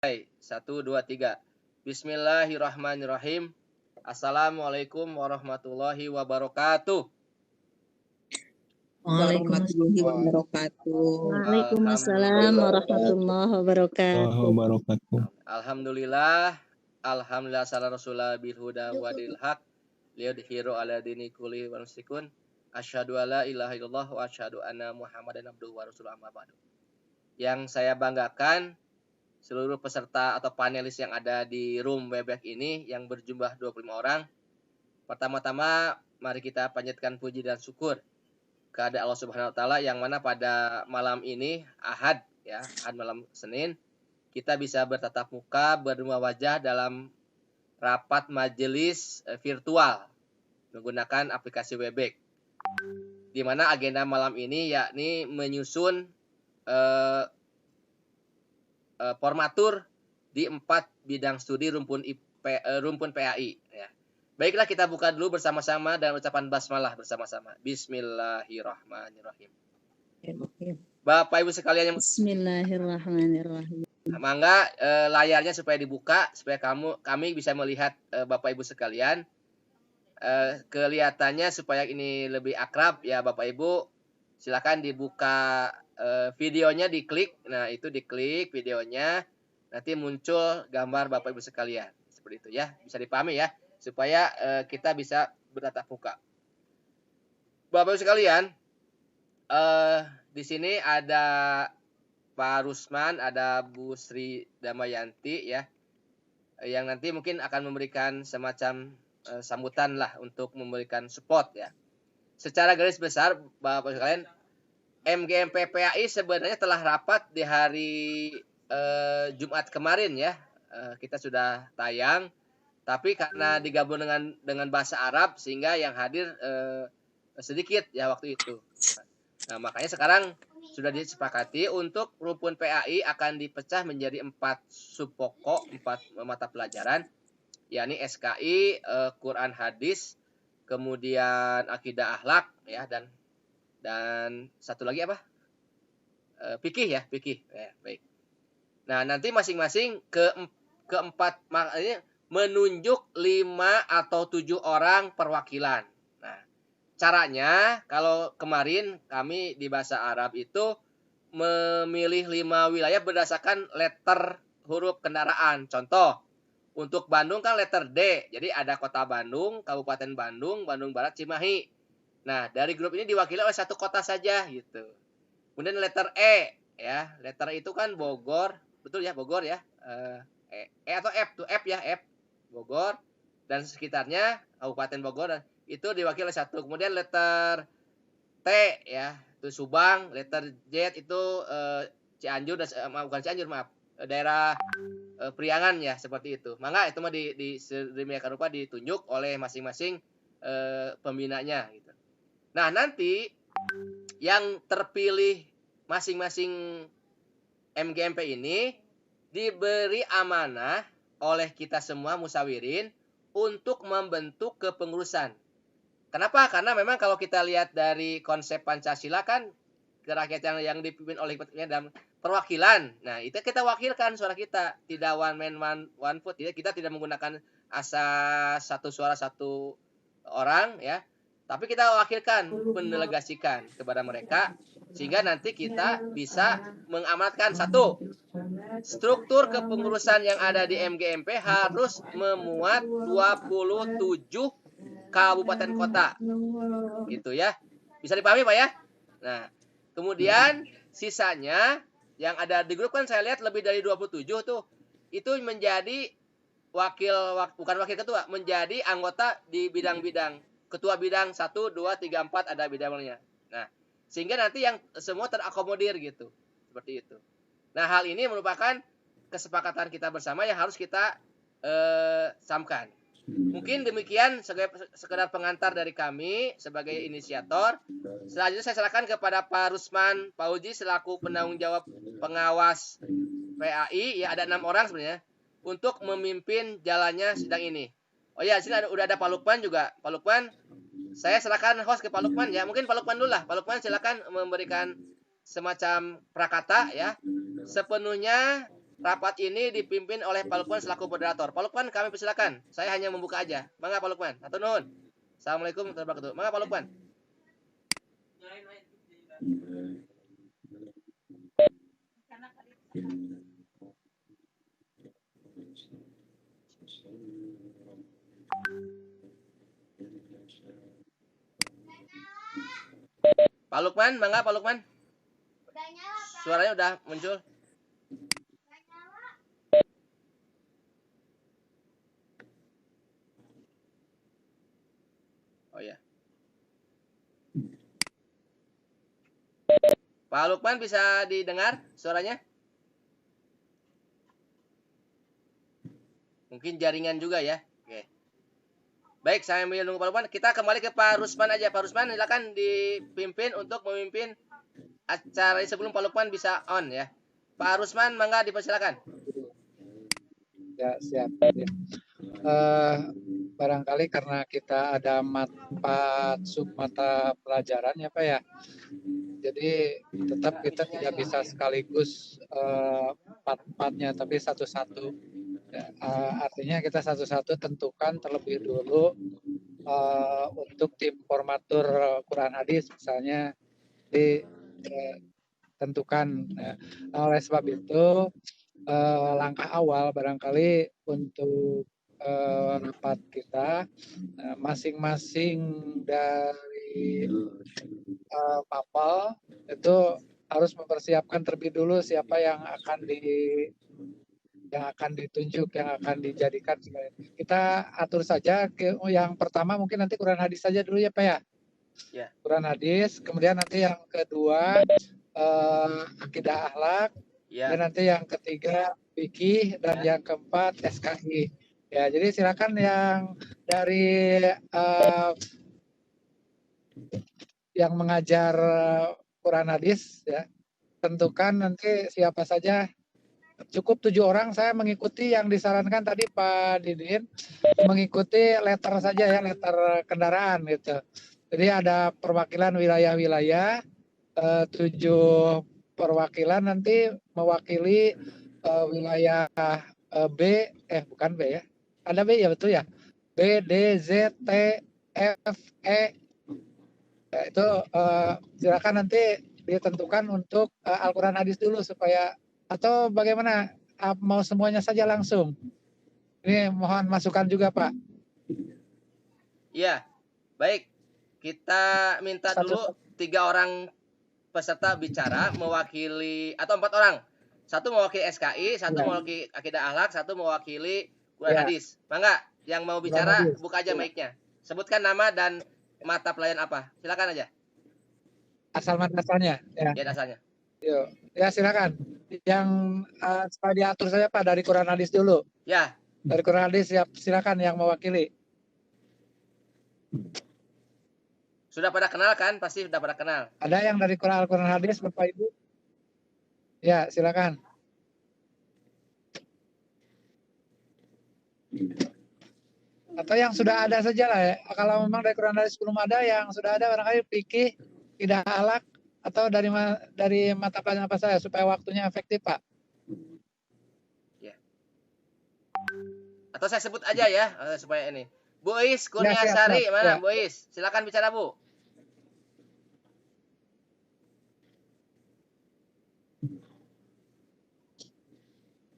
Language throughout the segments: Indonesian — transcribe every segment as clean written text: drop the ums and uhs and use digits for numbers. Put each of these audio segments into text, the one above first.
1, 2, 3. Bismillahirrahmanirrahim. Assalamualaikum warahmatullahi wabarakatuh. Warahmatullahi wabarakatuh. Waalaikumsalam warahmatullahi wabarakatuh. Alhamdulillah. Alhamdulillah salam Rasulullah bil huda wa dil haq liyudhiru ala dini kulli wa nusikun. Asyhadu alla ilaha illallah wa asyhadu anna Muhammadan abduhu wa rasuluhu amma ba'du. Yang saya banggakan seluruh peserta atau panelis yang ada di room Webex ini yang berjumlah 25 orang. Pertama-tama mari kita panjatkan puji dan syukur kepada Allah Subhanahu wa taala yang mana pada malam ini Ahad malam Senin kita bisa bertatap muka berdua wajah dalam rapat majelis virtual menggunakan aplikasi Webex. Di mana agenda malam ini yakni menyusun formatur di 4 bidang studi rumpun PAI ya. Baiklah kita buka dulu bersama-sama dan ucapan basmalah bersama-sama. Bismillahirrahmanirrahim. Bapak Ibu sekalian yang Bismillahirrahmanirrahim. mangga layarnya supaya dibuka supaya kami bisa melihat Bapak Ibu sekalian. Kelihatannya supaya ini lebih akrab ya Bapak Ibu. Silakan dibuka videonya, diklik. Nah, itu diklik videonya. Nanti muncul gambar Bapak Ibu sekalian. Seperti itu ya. Bisa dipahami ya supaya kita bisa bertatap muka. Bapak Ibu sekalian, di sini ada Pak Rusman, ada Bu Sri Damayanti ya, yang nanti mungkin akan memberikan semacam sambutan lah untuk memberikan support ya. Secara garis besar, Bapak Ibu sekalian, MGMP PAI sebenarnya telah rapat di hari Jumat kemarin ya. Kita sudah tayang. Tapi karena digabung dengan bahasa Arab sehingga yang hadir sedikit ya waktu itu. Nah, makanya sekarang sudah disepakati untuk rumpun PAI akan dipecah menjadi 4 subpokok, 4 mata pelajaran, yakni SKI, Quran Hadis, kemudian akidah akhlak ya dan satu lagi apa? Fikih ya, fikih. Ya, baik. Nah, nanti masing-masing keempat makanya menunjuk 5 atau 7 orang perwakilan. Nah, caranya kalau kemarin kami di bahasa Arab itu memilih 5 wilayah berdasarkan letter huruf kendaraan. Contoh, untuk Bandung kan letter D. Jadi ada Kota Bandung, Kabupaten Bandung, Bandung Barat, Cimahi. Nah, dari grup ini diwakili oleh satu kota saja gitu. Kemudian letter E ya. Letter itu kan Bogor, betul ya Bogor ya. Atau F tuh F ya, F. Bogor dan sekitarnya Kabupaten Bogor dan itu diwakili oleh satu. Kemudian letter T ya, itu Subang, letter Z itu Cianjur dan bukan Cianjur maaf, daerah Priangan ya seperti itu. Maka itu mah di sedemikian rupa ditunjuk oleh masing-masing pembinanya gitu. Nah, nanti yang terpilih masing-masing MGMP ini diberi amanah oleh kita semua musawirin untuk membentuk kepengurusan. Kenapa? Karena memang kalau kita lihat dari konsep Pancasila kan kerakyatan yang dipimpin oleh dalam perwakilan. Nah, itu kita wakilkan suara kita, tidak one man one vote. Kita tidak menggunakan asas satu suara satu orang ya. Tapi kita wakilkan, mendelegasikan kepada mereka sehingga nanti kita bisa mengamanatkan satu, struktur kepengurusan yang ada di MGMP harus memuat 27 kabupaten kota. Gitu ya. Bisa dipahami Pak ya? Nah, kemudian sisanya yang ada di grup kan saya lihat lebih dari 27 tuh. Itu menjadi bukan wakil ketua, menjadi anggota di bidang-bidang. Ketua bidang 1, 2, 3, 4 ada bidangnya. Nah, sehingga nanti yang semua terakomodir gitu. Seperti itu. Nah, hal ini merupakan kesepakatan kita bersama yang harus kita samkan. Mungkin demikian sekedar pengantar dari kami sebagai inisiator. Selanjutnya saya serahkan kepada Pak Rusman Pauji selaku penanggung jawab pengawas PAI. Ya, ada 6 orang sebenarnya untuk memimpin jalannya sidang ini. Oh ya, sini udah ada Pak Lukman juga. Pak Lukman, saya serahkan host ke Pak Lukman ya. Mungkin Pak Lukman dulu lah. Pak Lukman silakan memberikan semacam prakata ya. Sepenuhnya rapat ini dipimpin oleh Pak Lukman selaku moderator. Pak Lukman, kami persilakan. Saya hanya membuka aja. Mangga Pak Lukman. Atur nuhun. Assalamualaikum warahmatullahi wabarakatuh. Mangga Pak Lukman. Pak Lukman, mangga Pak Lukman. Suaranya udah muncul. Oh ya. Pak Lukman bisa didengar suaranya? Mungkin jaringan juga ya. Oke. Baik, saya ambil nunggu Pak Lukman. Kita kembali ke Pak Rusman aja. Pak Rusman, silakan dipimpin untuk memimpin acara sebelum Pak Lukman bisa on ya. Pak Rusman, mangga dipersilakan. Ya, siap. Ya. Barangkali karena kita ada 4 submata pelajaran ya Pak ya. Jadi tetap kita tidak bisa sekaligus 4-4-nya, tapi satu-satu. Ya, artinya kita satu-satu tentukan terlebih dulu untuk tim formatur Quran hadis misalnya ditentukan. Ya. Oleh sebab itu langkah awal barangkali untuk rapat kita masing-masing dari papal itu harus mempersiapkan terlebih dulu siapa yang akan ditunjuk, yang akan dijadikan. Kita atur saja yang pertama mungkin nanti Quran hadis saja dulu ya Pak ya. Ya. Quran hadis, kemudian nanti yang kedua akidah akhlak, Ya. dan nanti yang ketiga fikih, dan yang keempat SKI. Ya, jadi silakan yang dari yang mengajar Quran hadis ya, tentukan nanti siapa saja. Cukup 7 orang. Saya mengikuti yang disarankan tadi Pak Didin, mengikuti letter saja ya, letter kendaraan gitu. Jadi ada perwakilan wilayah-wilayah, 7 perwakilan nanti mewakili wilayah B, bukan B ya, ada B ya, betul ya, B, D, Z, T, F, E. Ya, itu silakan nanti ditentukan untuk Al-Quran hadis dulu supaya, atau bagaimana, mau semuanya saja langsung? Ini mohon masukan juga Pak. Iya, baik. Kita minta dulu 3 orang peserta bicara mewakili, atau 4 orang. 1 mewakili SKI, 1 mewakili akidah akhlak, 1 mewakili Quran hadis. Mangga, yang mau bicara buka aja mic-nya. Sebutkan nama dan mata pelajaran apa. Silakan aja. Asal madrasahnya ya. Ya, asalnya. Yuk. Ya silakan. Yang supaya diatur saja Pak dari Quran hadis dulu. Ya. Dari Quran hadis silakan yang mewakili. Sudah pada kenal kan? Pasti sudah pada kenal. Ada yang dari Quran hadis Bapak Ibu? Ya, silakan. Atau yang sudah ada saja lah ya. Kalau memang dari Quran hadis belum ada, yang sudah ada barangkali fikih, akidah akhlak, atau dari mata pelajaran apa saja supaya waktunya efektif Pak. Ya. Atau saya sebut aja ya supaya ini. Bu Is Kurniasari, mana Bu Is? Silakan bicara Bu.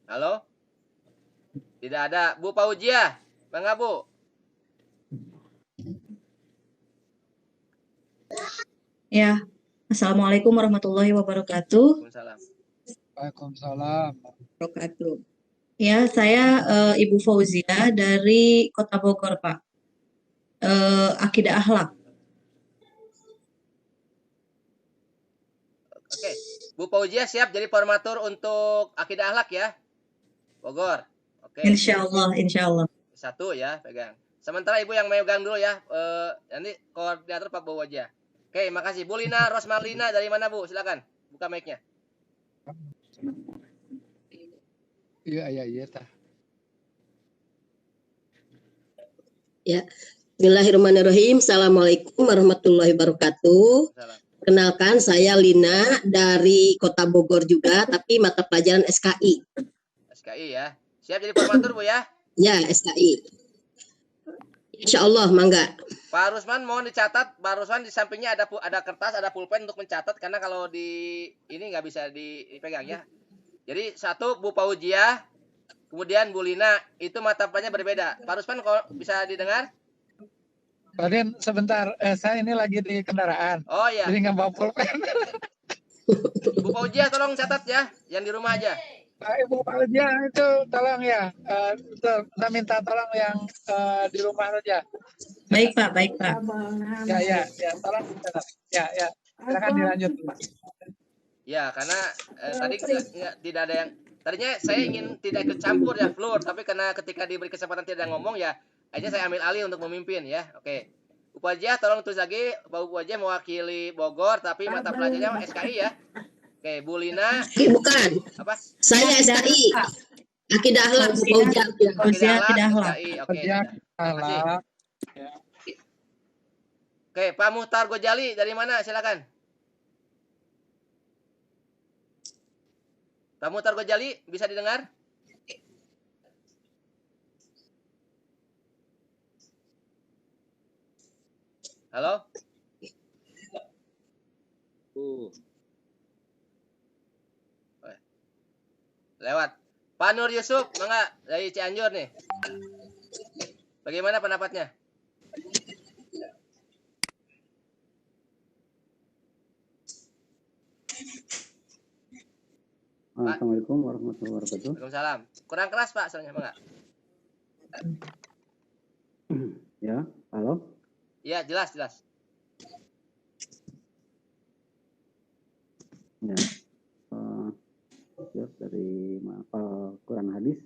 Halo? Tidak ada. Bu Paujia, mangga Bu. Ya, Assalamualaikum warahmatullahi wabarakatuh. Waalaikumsalam. Wabarakatuh. Ya, saya Ibu Fauzia dari Kota Bogor, Pak. Akidah akhlak. Oke, Bu Fauzia siap jadi formatur untuk akidah akhlak ya, Bogor. Oke. Insya Allah. 1 ya, pegang. Sementara Ibu yang megang dulu ya, nanti koordinator Pak Bowo aja. Oke, makasih. Bu Lina Rosmarlina dari mana Bu? Silakan, buka mic-nya. Iya. Ya, Bismillahirrahmanirrahim. Assalamualaikum warahmatullahi wabarakatuh. Kenalkan, saya Lina dari Kota Bogor juga, tapi mata pelajaran SKI. SKI ya. Siap jadi formatur Bu ya? Ya, SKI. Insya Allah, mangga. Pak Rusman mohon dicatat, Pak Rusman di sampingnya ada kertas, ada pulpen untuk mencatat karena kalau di ini nggak bisa dipegang ya. Jadi satu Bu Fauzia, kemudian Bu Lina, itu mata pelajarannya berbeda. Pak Rusman kalau bisa didengar? Raden, sebentar, saya ini lagi di kendaraan, Oh iya. jadi nggak bawa pulpen. Bu Fauzia tolong catat ya, yang di rumah aja. Ibu Fauzia itu tolong ya, kita minta tolong yang di rumah saja. Baik Pak, baik Pak. Ya, tolong dicatat. Ya, silakan dilanjut. Ya, karena tadi tidak ada yang tadinya saya ingin tidak ikut campur ya, Flur, tapi karena ketika diberi kesempatan tidak ngomong ya, akhirnya saya ambil alih untuk memimpin ya. Oke. Bu Fauzia tolong tulis lagi, Bu Fauzia mewakili Bogor tapi mata pelajarannya SKI ya. Oke, Bu Lina. Bukan. Apa? Saya SKI. Akidah Akhlak, Bu Fauzia. Fauzia Akidah Akhlak. SKI. Oke. Fauzia Makasih. Akhlak. Oke, Pak Muhtar Gojali dari mana? Silakan. Pak Muhtar Gojali bisa didengar? Halo? Lewat. Pak Nur Yusuf, mangga dari Cianjur nih. Bagaimana pendapatnya? Assalamualaikum warahmatullahi wabarakatuh. Waalaikumsalam. Kurang keras Pak, soalnya mangga. Ya, halo. Iya, jelas. Ya, siap dari mapal Quran hadis.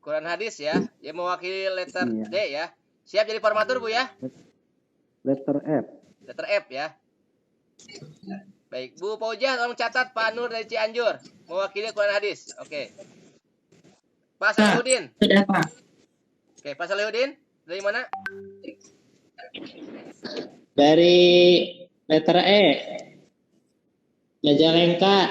Quran hadis ya. Dia mewakili letter Iya. D ya. Siap jadi formatur Bu ya? Letter F. Letter F ya. Baik, Bu Fauzia tolong catat Pak Nur dari Cianjur mewakili Quran hadis. Oke. Pak Salihudin. Sudah Pak. Oke, Pak Salihudin dari mana? Dari letter E. Majalengka.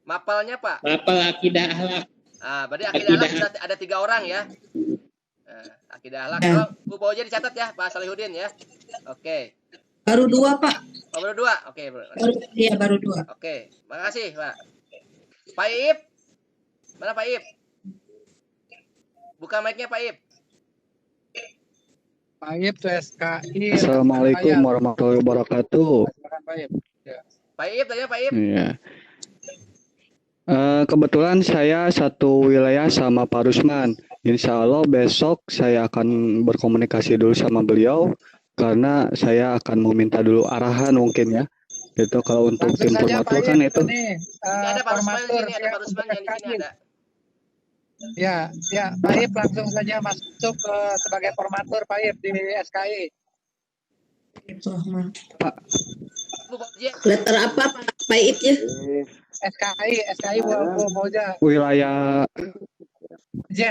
Mapalnya Pak. Mapal Akidah Akhlak. Berarti akidah akhlak ada 3 orang ya. Akidah akhlak. Tolong Bu Fauzia dicatat ya, Pak Salihudin ya. Oke. Baru 2 Pak. Oh, baru 2. Oke, Iya baru 2. Oke, makasih Pak. Pak Iip. Mana Pak Iip? Buka mic-nya Pak Iip. Pak Iip tuh SKI. Assalamualaikum warahmatullahi wabarakatuh. Silakan Pak Iip. Pak Iip tadi Pak Iip. Iya. Kebetulan saya satu wilayah sama Pak Rusman. Insya Allah besok saya akan berkomunikasi dulu sama beliau karena saya akan meminta dulu arahan mungkin ya. Itu kalau untuk Langsung tim saja, formatur Pak kan Iip, itu. ini, Ini ada Pak Rusman di formatur sini, ada Pak Rusman yang di sini ada. Ya, Pak Iip langsung saja masuk sebagai formatur Pak Iip di SKI. Bu Fauzia. Letter apa Pak Iip ya? SKI Bu Fauzia.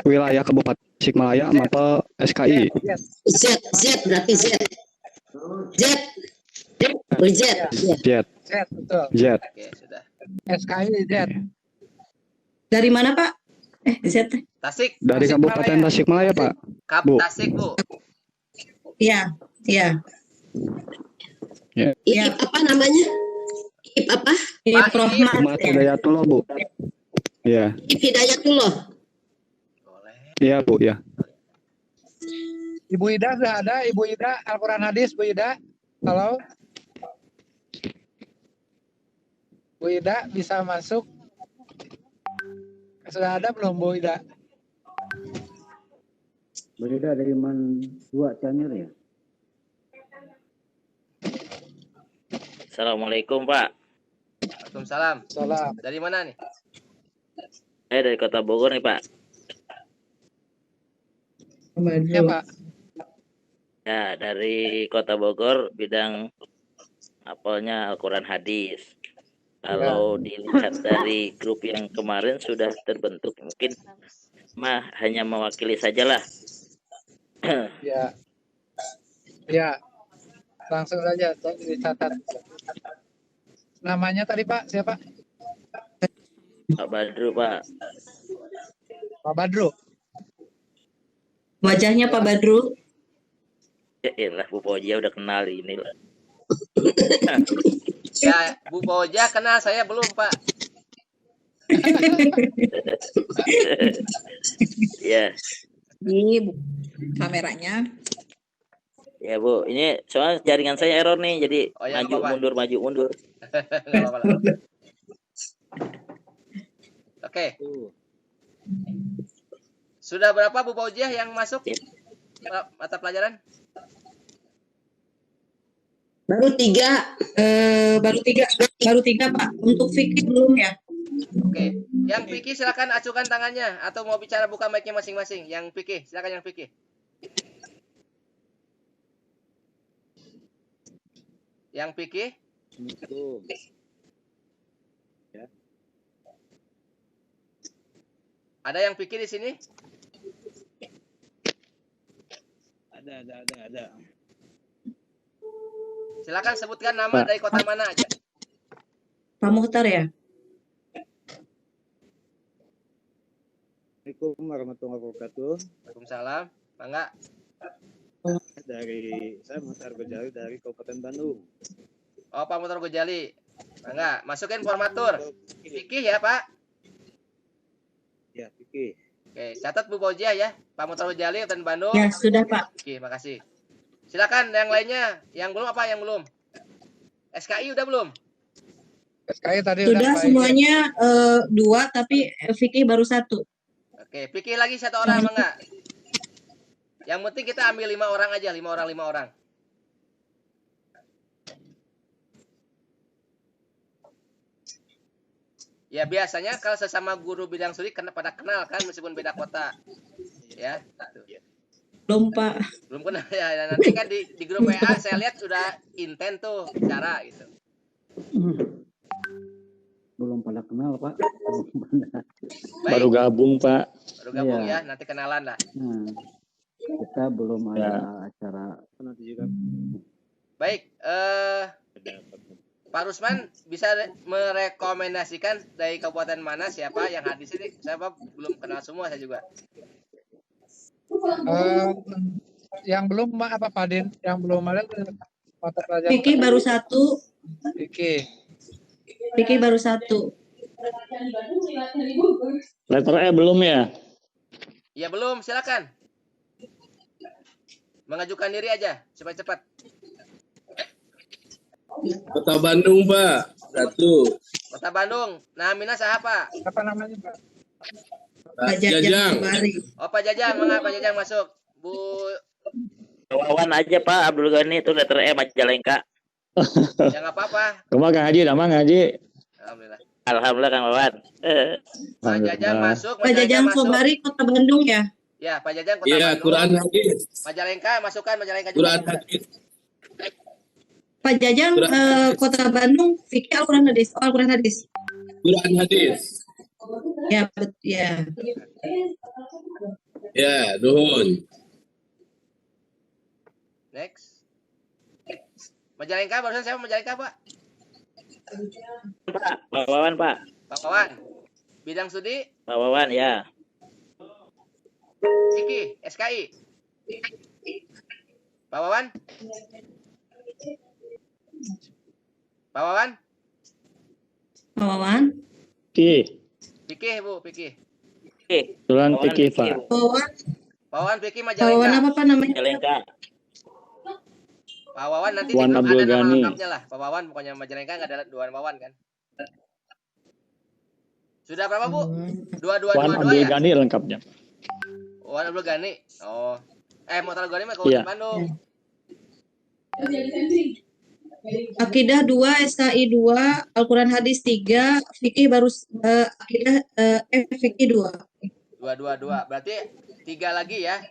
Wilayah Kabupaten Tasikmalaya mapel SKI. Z berarti Z. Jet. Betul. Jet. Oke, sudah. SKI Z. Dari mana Pak? Z. Tasik. Dari Kabupaten Tasikmalaya, Pak. Bu. Tasik, Bu. Iya. Iip apa namanya? Iip apa? Iip Rohmat. Ahmad Hidayatullah, Bu. Iya. Iip Hidayatullah. Boleh. Iya, Bu, ya. Ibu Ida sudah ada, Ibu Ida Al-Quran Hadis, Bu Ida. Halo. Bu Ida bisa masuk. Sudah ada belum Bu Ida? Bu Ida dari Man 2 Cianjur ya? Assalamualaikum Pak. Waalaikumsalam. Salam. Dari mana nih? Saya dari Kota Bogor nih Pak. Ya Pak. Ya, dari Kota Bogor bidang apelnya Al-Quran Hadis. Kalau dilihat dari grup yang kemarin sudah terbentuk, mungkin hanya mewakili sajalah. Ya. Langsung saja dicatat. Namanya tadi Pak, siapa? Pak Badru, Pak. Pak Badru. Wajahnya Pak Badru. Ya elah, Bu Poja udah kenal ini lah. Ya, Bu Poja kenal, saya belum, Pak. Ya, Ini kameranya. ya Bu. Ini soal jaringan saya error nih, jadi Oh, ya, maju nggak apa-apa. mundur, maju mundur. Nggak apa-apa lah. Oke. Sudah berapa Bu Poja yang masuk mata pelajaran? Baru 3. Baru tiga Pak. Untuk fikih belum ya? Oke. Yang pikir silakan acukan tangannya atau mau bicara buka mic-nya masing-masing. Yang pikir, silakan yang pikir. Yang pikir? Ada yang pikir di sini? Ada. Silakan sebutkan nama dari kota mana aja. Pak Muhtar ya? Assalamualaikum warahmatullahi wabarakatuh. Waalaikumsalam. Bangga. Saya Muhtar Gojali dari Kabupaten Bandung. Oh, Pak Muhtar Gojali. Bangga. Masukin formatur. Fikih ya, Pak. Ya, Fikih. Oke, catat Bu Poja ya. Pak Muhtar Gojali dan Bandung. Ya sudah Pak. Oke, makasih. Silakan yang lainnya. Yang belum apa? Yang belum? SKI udah belum? SKI tadi Sudah udah Pak. semuanya 2 tapi fikih baru 1. Oke, pikir lagi 1 orang enggak? Yang penting kita ambil 5 orang aja, 5 orang. Ya biasanya kalau sesama guru bidang studi pada kenal kan meskipun beda kota. Ya. Belum Pak. Belum kenal ya. Dan nanti kan di grup WA saya lihat sudah intent tuh bicara gitu. Belum pada kenal Pak. Baru gabung Pak. Baru gabung Iya. ya, nanti kenalan lah. Nah, kita belum ada acara. Nanti juga Baik, Pak Rusman bisa merekomendasikan dari kabupaten mana siapa yang hadir sini? Saya belum kenal semua saya juga. Yang belum apa Pak Din? Yang belum ada mata pelajaran. Fikih baru 1. Fikih. Fikih baru 1. Letter E belum ya? Ya belum, silakan. Mengajukan diri aja, cepat-cepat. Kota Bandung, Pak. 1. Kota Bandung. Nah, Mina siapa? Apa namanya Pak? Pak Jajang. Sobari. Oh, Pak Jajang, mengapa Pak Jajang masuk? Bu Wawan aja Pak Abdul Ghani itu letter E Majalengka. ya nggak apa-apa. Kemana Kang Haji? Nama Kang Haji? Alhamdulillah. Alhamdulillah Kang Wawan. Pak Jajang masuk. Pak Jajang Sobari Kota Bandung ya? Ya, Pak Jajang Kota Iya, Bandung. Quran hadis. Majalengka, masukkan Majalengka Quran juga. hadis. Pak Jajang Kota Bandung fikih Al-Quran hadis. Oh, Al-Quran hadis. Quran hadis. Ya, ya. Ya, nuhun. Next. Majalengka, barusan siapa Majalengka, Pak? Pak, Pak Wawan Pak. Pak Wawan. Bidang studi, Pak Wawan ya. Iki, SKI. Pak Wawan? Pak Wawan? Pak Wawan. Pikih, Bu, pikih. Kebetulan Fikih Pak. Pak Wawan. Pak Wawan pikih Pak Wawan Majalengka. apa Pak namanya? Majalengka. Pak Wawan nanti Wan di grup Abdul ada nama Ghani. lengkapnya lah. Pak Wawan pokoknya Majalengka nggak ada 2 Wawan kan. Sudah berapa, Bu? 2 Wan Abdul ya? Ghani lengkapnya. Wan Abdul Ghani. Oh. Muhtar Ghani mah Iya. Kabupaten Bandung. Akidah 2, SKI 2, Al-Quran hadis 3, fikih baru akidah fikih 2. 2. Berarti 3 lagi ya.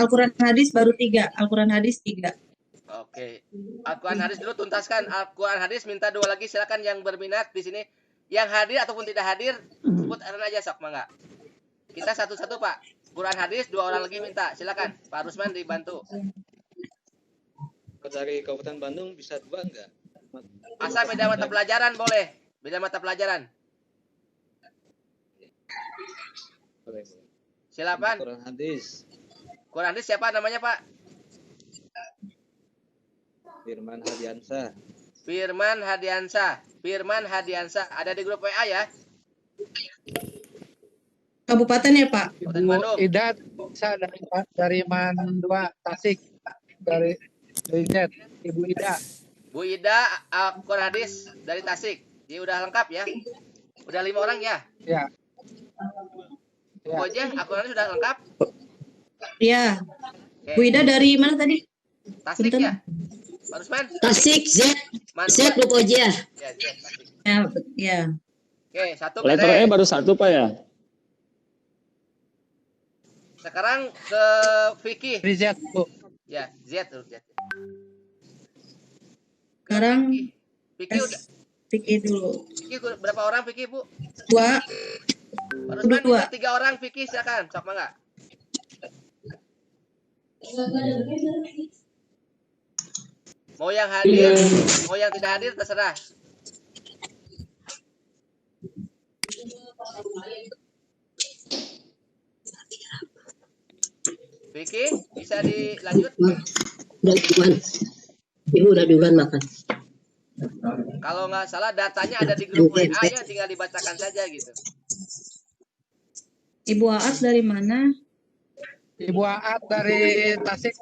Al-Quran hadis baru 3, Al-Quran hadis 3. Oke. Al-Quran hadis dulu tuntaskan. Al-Quran hadis minta 2 lagi, silakan yang berminat di sini. Yang hadir ataupun tidak hadir, sebut aja sok, mangga. Kita satu-satu, Pak. Quran hadis 2 orang lagi minta. Silakan. Pak Rusman dibantu. dari Kabupaten Bandung bisa 2 enggak? Asal beda mata pelajaran boleh. Beda mata pelajaran. Boleh. Silakan. Quran hadis. Quran hadis siapa namanya, Pak? Firman Hadiansah. Firman Hadiansah. Firman Hadiansah. Ada di grup WA ya? Kabupaten ya Pak? Kabupaten Ibu Bandung. Ida bisa dari Man 2 Tasik, dari Z. Ibu Ida. Bu Ida Quran hadis dari Tasik. Dia udah lengkap ya? Udah 5 orang ya? Ya. Bu aja, Quran hadis sudah lengkap? Iya. Oke. Bu Ida dari mana tadi? Tasik Punten. ya? Pak Rusman? Tasik, Z, Man Z dua. Lupoja. Ya, Z, Tasik. Ya. Oke, satu Letter E beres. baru 1 Pak ya? Sekarang ke Vicky. Dari Z, Bu. Ya, Z. Sekarang Vicky udah. Vicky dulu. Vicky berapa orang Vicky, Bu? 2. Pak Rusman Dua. 3 orang Vicky, silakan. Sok mangga. Mau yang hadir, mau yang tidak hadir terserah. Vicky, bisa dilanjut? Udah duluan. Ibu udah duluan makan. Kalau nggak salah datanya ada di grup WA ya, tinggal dibacakan saja gitu. Ibu Aat dari mana? Ibu Aat dari Tasik.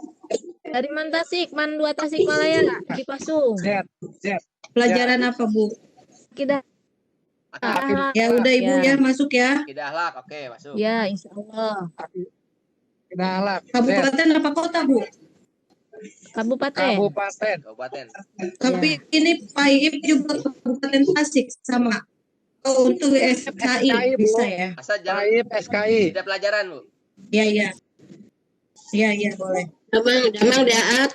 Dari Man Tasik, Man 2 Tasik Malaya, di Pasung. Z. Pelajaran apa Bu? Kita Ya udah Ibu ya masuk ya. Akidah akhlak, oke masuk. Ya, insya Allah. Akidah akhlak. Kabupaten apa kota Bu? Kabupaten. Kabupaten. Tapi ini Pak Iip juga Kabupaten Tasik sama. Oh, untuk SKI bisa ya. Asal jangan SKI. tidak pelajaran, Bu. Iya. Iya, boleh. Damang Daat.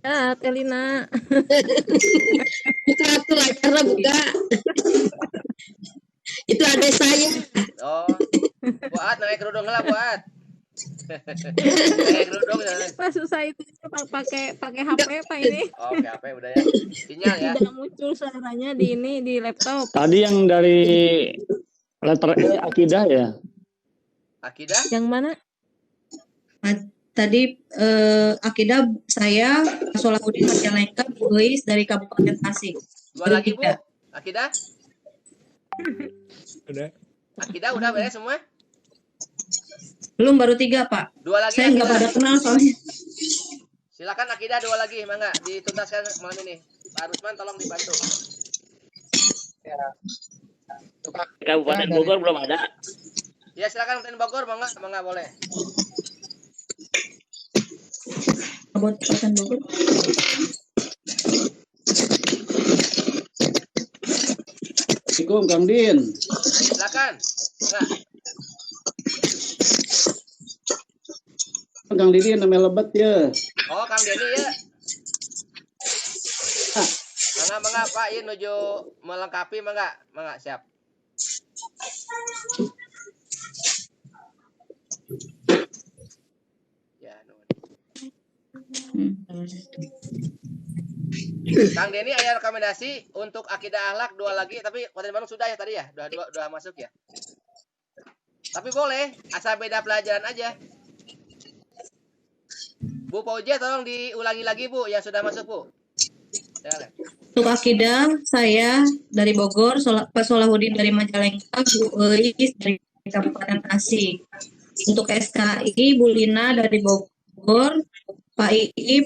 Ya, Telina. Itu waktu acara buka. Itu adik saya. Oh, buat naik kerudung lah, buat. Naik kerudung jangan. Pak susah itu pakai HP Pak ini. Oke, HP udah ya. Sinyal ya. Tidak muncul suaranya di laptop. Tadi yang dari letter E akidah ya? Akidah? Yang mana? Tadi akidah saya Solahuddin Majalengka Bu Eis dari Kabupaten Tasik. Dua lagi, Bu. Akidah? Udah. Akidah udah beres semua? Belum, baru 3 Pak. Dua lagi. Saya nggak pada kenal soalnya. Silakan akidah 2 lagi, mangga dituntaskan malam ini. Pak Rusman tolong dibantu. Ya. Kabupaten Bogor belum ada. Ya silakan Kabupaten Bogor, mangga boleh. Kabupaten Bogor. Assalamualaikum Kang Din. Silakan. Enggak. Kang Didi namanya lebat ya. Oh, Kang Denny ya. Mangga Pak, ini menuju melengkapi mangga siap. Ya, Kang Denny ada rekomendasi untuk akidah akhlak 2 lagi, tapi Kabupaten Bandung sudah ya tadi ya? Udah masuk ya? Tapi boleh, asal beda pelajaran aja. Bu Pauja tolong diulangi lagi Bu yang sudah masuk Bu. Silakan. Untuk akidah saya dari Bogor, Pak Solahuddin dari Majalengka, Bu Eis dari Kabupaten Tasik. Untuk SKI Bu Lina dari Bogor, Pak Iip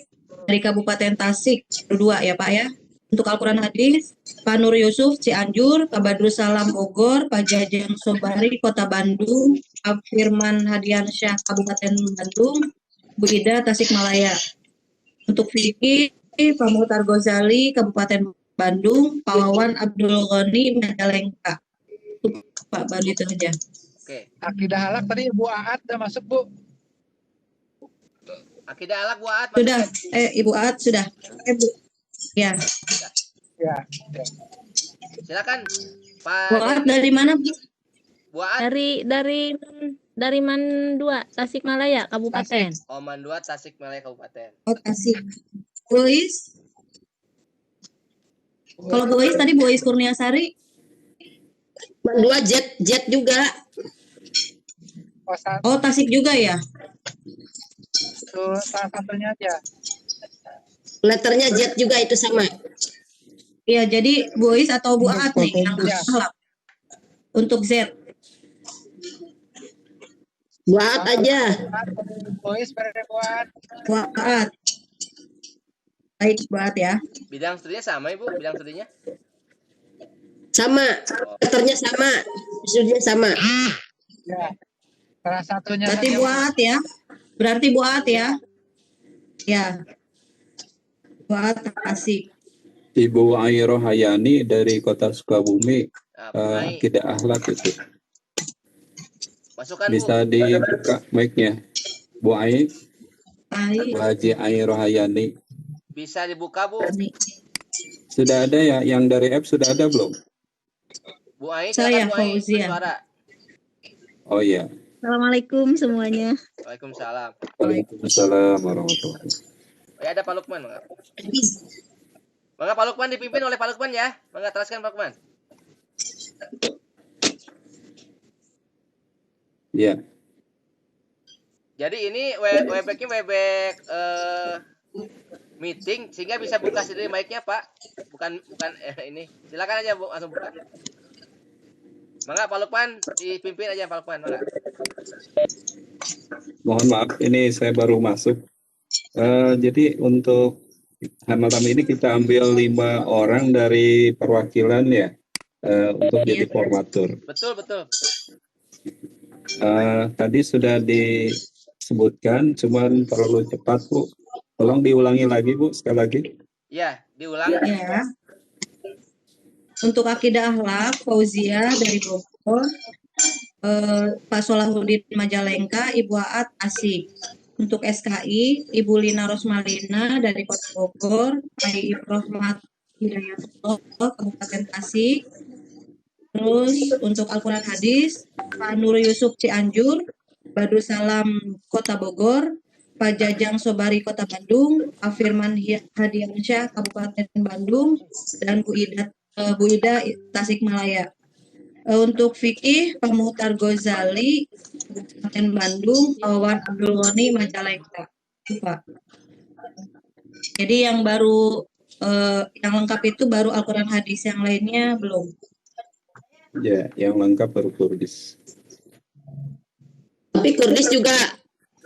dari Kabupaten Tasik, 2 ya Pak ya. Untuk Al-Quran Hadis, Pak Nur Yusuf Cianjur, Pak Badrul Salam Bogor, Pak Jajang Sobari Kota Bandung, Pak Firman Hadiansyah Kabupaten Bandung, Bu Ida Tasikmalaya. Untuk Vicky, Pak Muhtar Gozali Kabupaten Bandung, Pak Wawan Abdul Ghani Majalengka. Pak Badi itu aja. Oke. Akidah halak tadi Ibu Aat udah masuk Bu. Akidah akhlak Bu Aat. Sudah, Ibu Aat sudah. Bu. Ya. Ya. Silakan Pak. Bu Aat dari mana Bu? Bu Aat. dari Mandua, Tasikmalaya, Kabupaten. Oman 2 Tasikmalaya Kabupaten. Oh, Tasik. Bois. Kalau Bois tadi Bois Kurniasari. Mandua jet juga. Oh, Tasik juga ya? Itu salah satunya aja. Letternya jet juga itu sama. Iya, jadi Bois atau Bu Aat nih yang salah. Untuk Z. Buat aja. Bois buat. Buat. Baik, buat ya. Bidang studinya sama Ibu, bidang studinya? Sama. Letternya sama. Studinya sama. Ya. Salah satunya. Berarti buat ya. Berarti buat ya. Ya. Buat Tasik. Ibu Ai Rohayani dari Kota Sukabumi, Ai. Akidah Akhlak itu. Masukkan Bisa Bu. dibuka mic-nya. Bu Ai, Ai. Bu Haji Ai Rohayani. Bisa dibuka Bu. Sudah ada ya? Yang dari app sudah ada belum? Bu Ai, Saya silakan Bu Ai Fauzia. bersuara. Oh iya. Assalamualaikum semuanya. Waalaikumsalam. Waalaikumsalam warahmatullahi wabarakatuh. Ada Pak Lukman, Mangga. Mangga Pak Lukman dipimpin oleh Pak Lukman ya. Mangga teruskan Pak Lukman. Iya. Jadi ini Webex-nya Webex meeting sehingga bisa buka sendiri mic-nya Pak. Bukan ini. Silakan aja Bu, langsung buka. Mangga Pak Lukman dipimpin aja Pak Lukman, mangga. Mohon maaf, ini saya baru masuk. Jadi untuk malam ini kita ambil 5 orang dari perwakilan ya untuk jadi formatur. Betul. Tadi sudah disebutkan, cuman perlu cepat Bu. Tolong diulangi lagi Bu, sekali lagi. Ya, diulang. Ya. Untuk Akidah Akhlak, Fauzia dari Bogor, Pak Solahuddin Majalengka, Ibu Aat Asik. Untuk SKI, Ibu Lina Rosmalina dari Kota Bogor, Pak Ibrahmat Hidayatullah, Kabupaten Tasik. Terus untuk Al-Quran Hadis, Pak Nur Yusuf Cianjur, Badru Salam Kota Bogor, Pak Jajang Sobari Kota Bandung, Pak Firman Hadiansyah Kabupaten Bandung, dan Bu Ida Tasikmalaya. Untuk fikih, Pak Muhtar Gozali Kabupaten Bandung, Pak Wawan Abdul Ghani Majalengka. Pak. Jadi yang baru yang lengkap itu baru Al-Quran Hadis, yang lainnya belum. Ya, yang lengkap baru Kurdis. Tapi Kurdis juga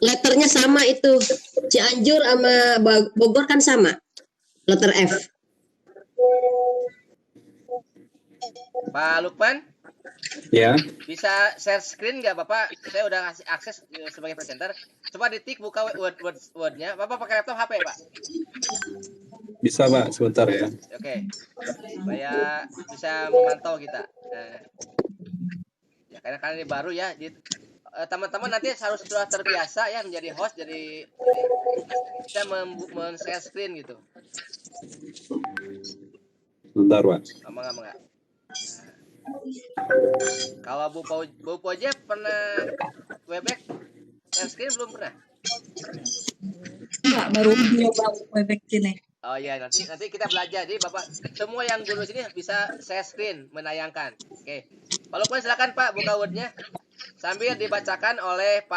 letternya sama itu. Cianjur sama Bogor kan sama. Letter F. Pak Lukman, Ya, bisa share screen nggak Bapak? Saya udah kasih akses sebagai presenter. Coba ditik buka word-nya. Bapak pakai laptop HP Pak? bisa Pak, sebentar ya. Oke. Supaya bisa memantau kita. Nah. Ya, karena ini baru ya. Teman-teman nanti harus sudah terbiasa ya menjadi host, jadi bisa men-share screen gitu. Sebentar Pak. Enggak. Kalau Bu aja pernah Webex share screen belum pernah? Enggak, baru nyoba Webex ini. Oh iya, nanti kita belajar. Jadi Bapak semua yang dulu sini bisa share screen menayangkan. Oke. Pak Lukman silakan Pak buka word-nya. Sambil dibacakan oleh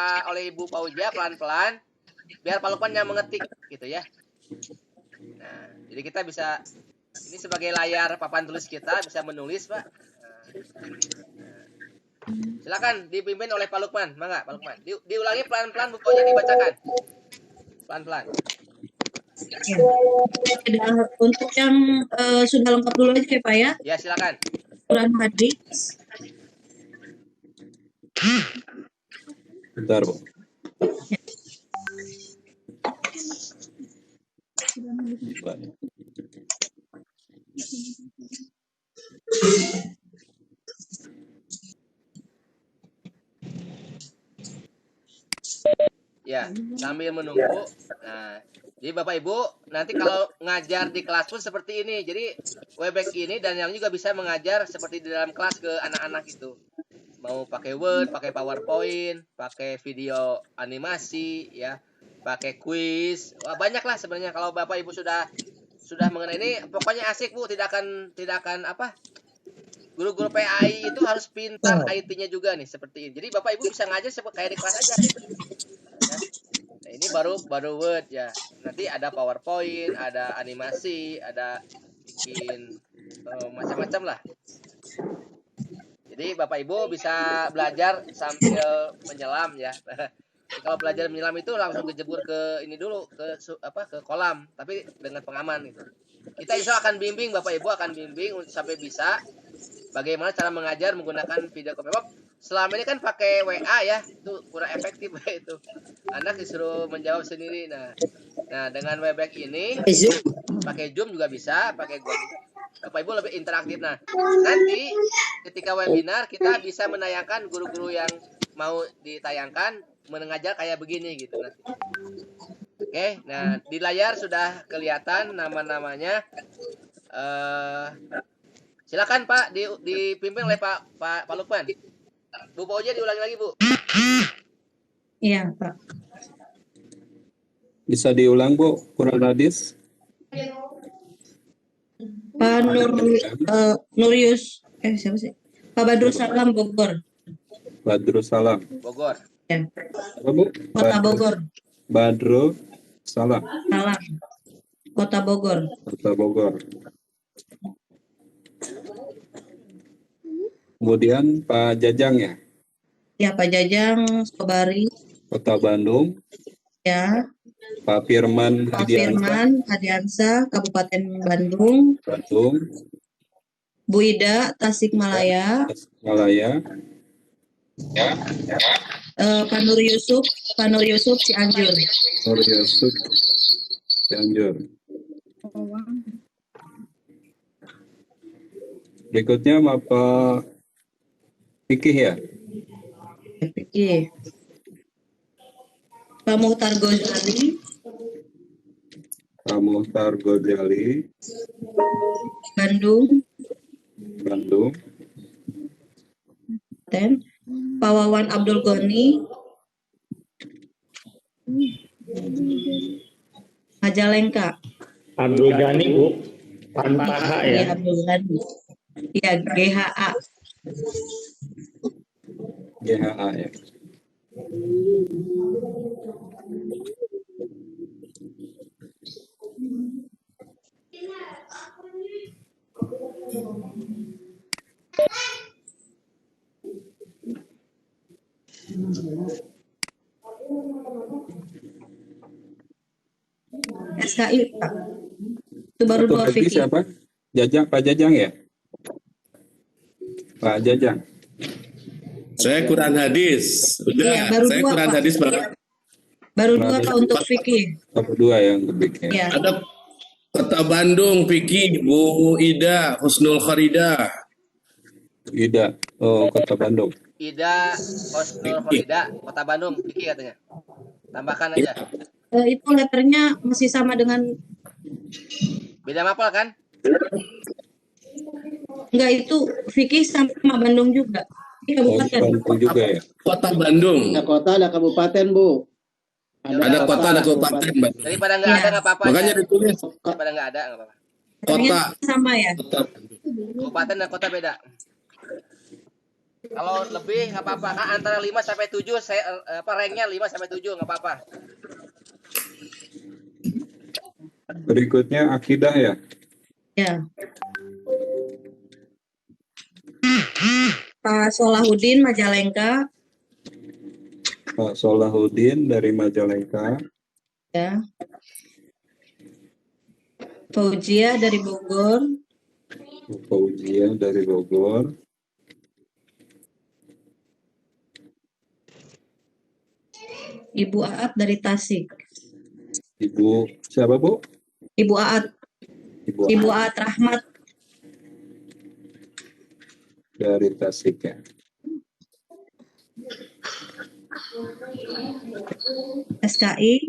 Ibu Fauzia pelan-pelan biar Pak Lukman yang mengetik gitu ya. Nah, jadi kita bisa ini sebagai layar papan tulis kita bisa menulis, Pak. Silakan dipimpin oleh Pak Lukman. Mangga, Pak Lukman. Diulangi pelan-pelan bukunya dibacakan. Pelan-pelan. Ya. Untuk yang sudah lengkap dulu aja ya Pak ya. Ya, silakan. Quran Hadis. Bentar Bu. Ya, sambil menunggu. Nah, jadi Bapak Ibu, nanti kalau ngajar di kelas pun seperti ini. Jadi Webex ini dan yang juga bisa mengajar seperti di dalam kelas ke anak-anak itu. mau pakai Word, pakai PowerPoint, pakai video animasi, ya, pakai quiz. Wah, banyak lah sebenarnya kalau Bapak Ibu sudah mengenai ini, pokoknya asik Bu, tidak akan apa? Guru-guru PAI itu harus pintar IT-nya juga nih seperti ini. Jadi Bapak Ibu bisa ngajar kayak di kelas aja. Ya. Nah, ini baru Word ya. Nanti ada PowerPoint, ada animasi, ada bikin macam-macam lah. Jadi Bapak Ibu bisa belajar sambil menyelam ya. Kalau belajar menyelam itu langsung kejebur ke ini dulu ke kolam, tapi dengan pengaman gitu. Kita insya Allah akan bimbing, Bapak Ibu akan bimbing sampai bisa bagaimana cara mengajar menggunakan video conference. Selama ini kan pakai WA ya, itu kurang efektif itu. Anak disuruh menjawab sendiri. Nah dengan Webex ini pakai Zoom juga bisa, pakai Google. Bapak Ibu lebih interaktif. Nah, nanti ketika webinar kita bisa menayangkan guru-guru yang mau ditayangkan mengajar kayak begini gitu nanti. Oke, nah di layar sudah kelihatan nama-namanya. Silakan Pak dipimpin oleh Pak Lukman. Bu Pauja diulangi lagi Bu. Iya Pak. Bisa diulang Bu, kurang hadis. Pak siapa sih? Pak Badrus Salam Bogor. Badrus Salam. Bogor. Ya. Apa Bu? Kota Bogor. Badrus Salam. Salam. Kota Bogor. Kota Bogor. Kemudian Pak Jajang ya? Ya Pak Jajang Sobari. Kota Bandung. Ya. Pak Firman Hadiansa Kabupaten Bandung. Bu Ida Tasikmalaya. Ya. Pak Nur Yusuf Cianjur. Berikutnya Bapak Fikih ya? Fikih. Pak Muhtar Gojali. Bandung. Pak Wawan Abdul Goni. Majalengka. Abdul Ghani Bu. Tanpa H ya. Iya Abdul Ghani. Iya GHA. GHA ya. SKI Pak. Itu baru dua fikih. Siapa? Pak Jajang ya? Pak Jajang. Saya Quran hadis. Udah, Iya, baru saya dua, Quran Pak. hadis Pak. Baru dua Pak untuk fikih. Baru dua yang fikih. Ya. Ada Kota Bandung fikih Bu Ida Husnul Kharidah. Ida, Kota Bandung. Ida Husnul Kharidah, Kota Bandung fikih katanya. Tambahkan aja. Itu letternya masih sama dengan beda mapel kan? Enggak, itu fikih sama Bandung juga. Ini kabupaten. Bandung juga ya. Kota Bandung. Ada kota, ada kabupaten Bu. Ada kota, ada kabupaten. Daripada nggak ada nggak apa-apa. Makanya ditulis. Daripada nggak ada nggak apa-apa. Kota. Sama ya. Kabupaten dan kota beda. Kalau lebih nggak apa-apa. Kan antara 5 sampai 7 saya ranknya 5 sampai 7 nggak apa-apa. Berikutnya akidah ya. Ya. Pak Solahuddin Majalengka. Pak Solahuddin dari Majalengka. Ya. Fauzia dari Bogor. Ibu Aat dari Tasik. Ibu siapa Bu? Ibu Aat. Ibu Aat Rahmat dari Tasik ya. SKI.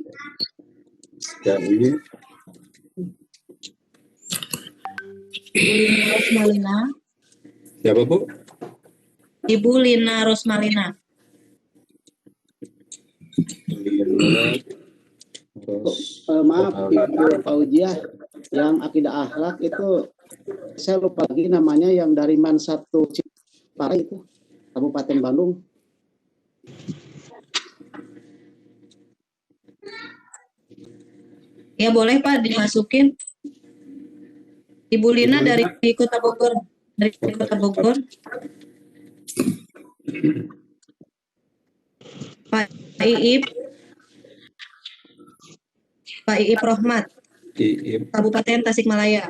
Siapa Bu? Ibu Lina Rosmalina. Maaf Ibu Fauziah, yang akidah akhlak itu saya lupa lagi namanya, yang dari Man 1 Ciparai itu Kabupaten Bandung. Ya boleh Pak dimasukin. Ibu Lina dari Kota Bogor. Dari Kota Bogor. Pak Iip. Pak Iip Rohmat. Kabupaten Tasikmalaya.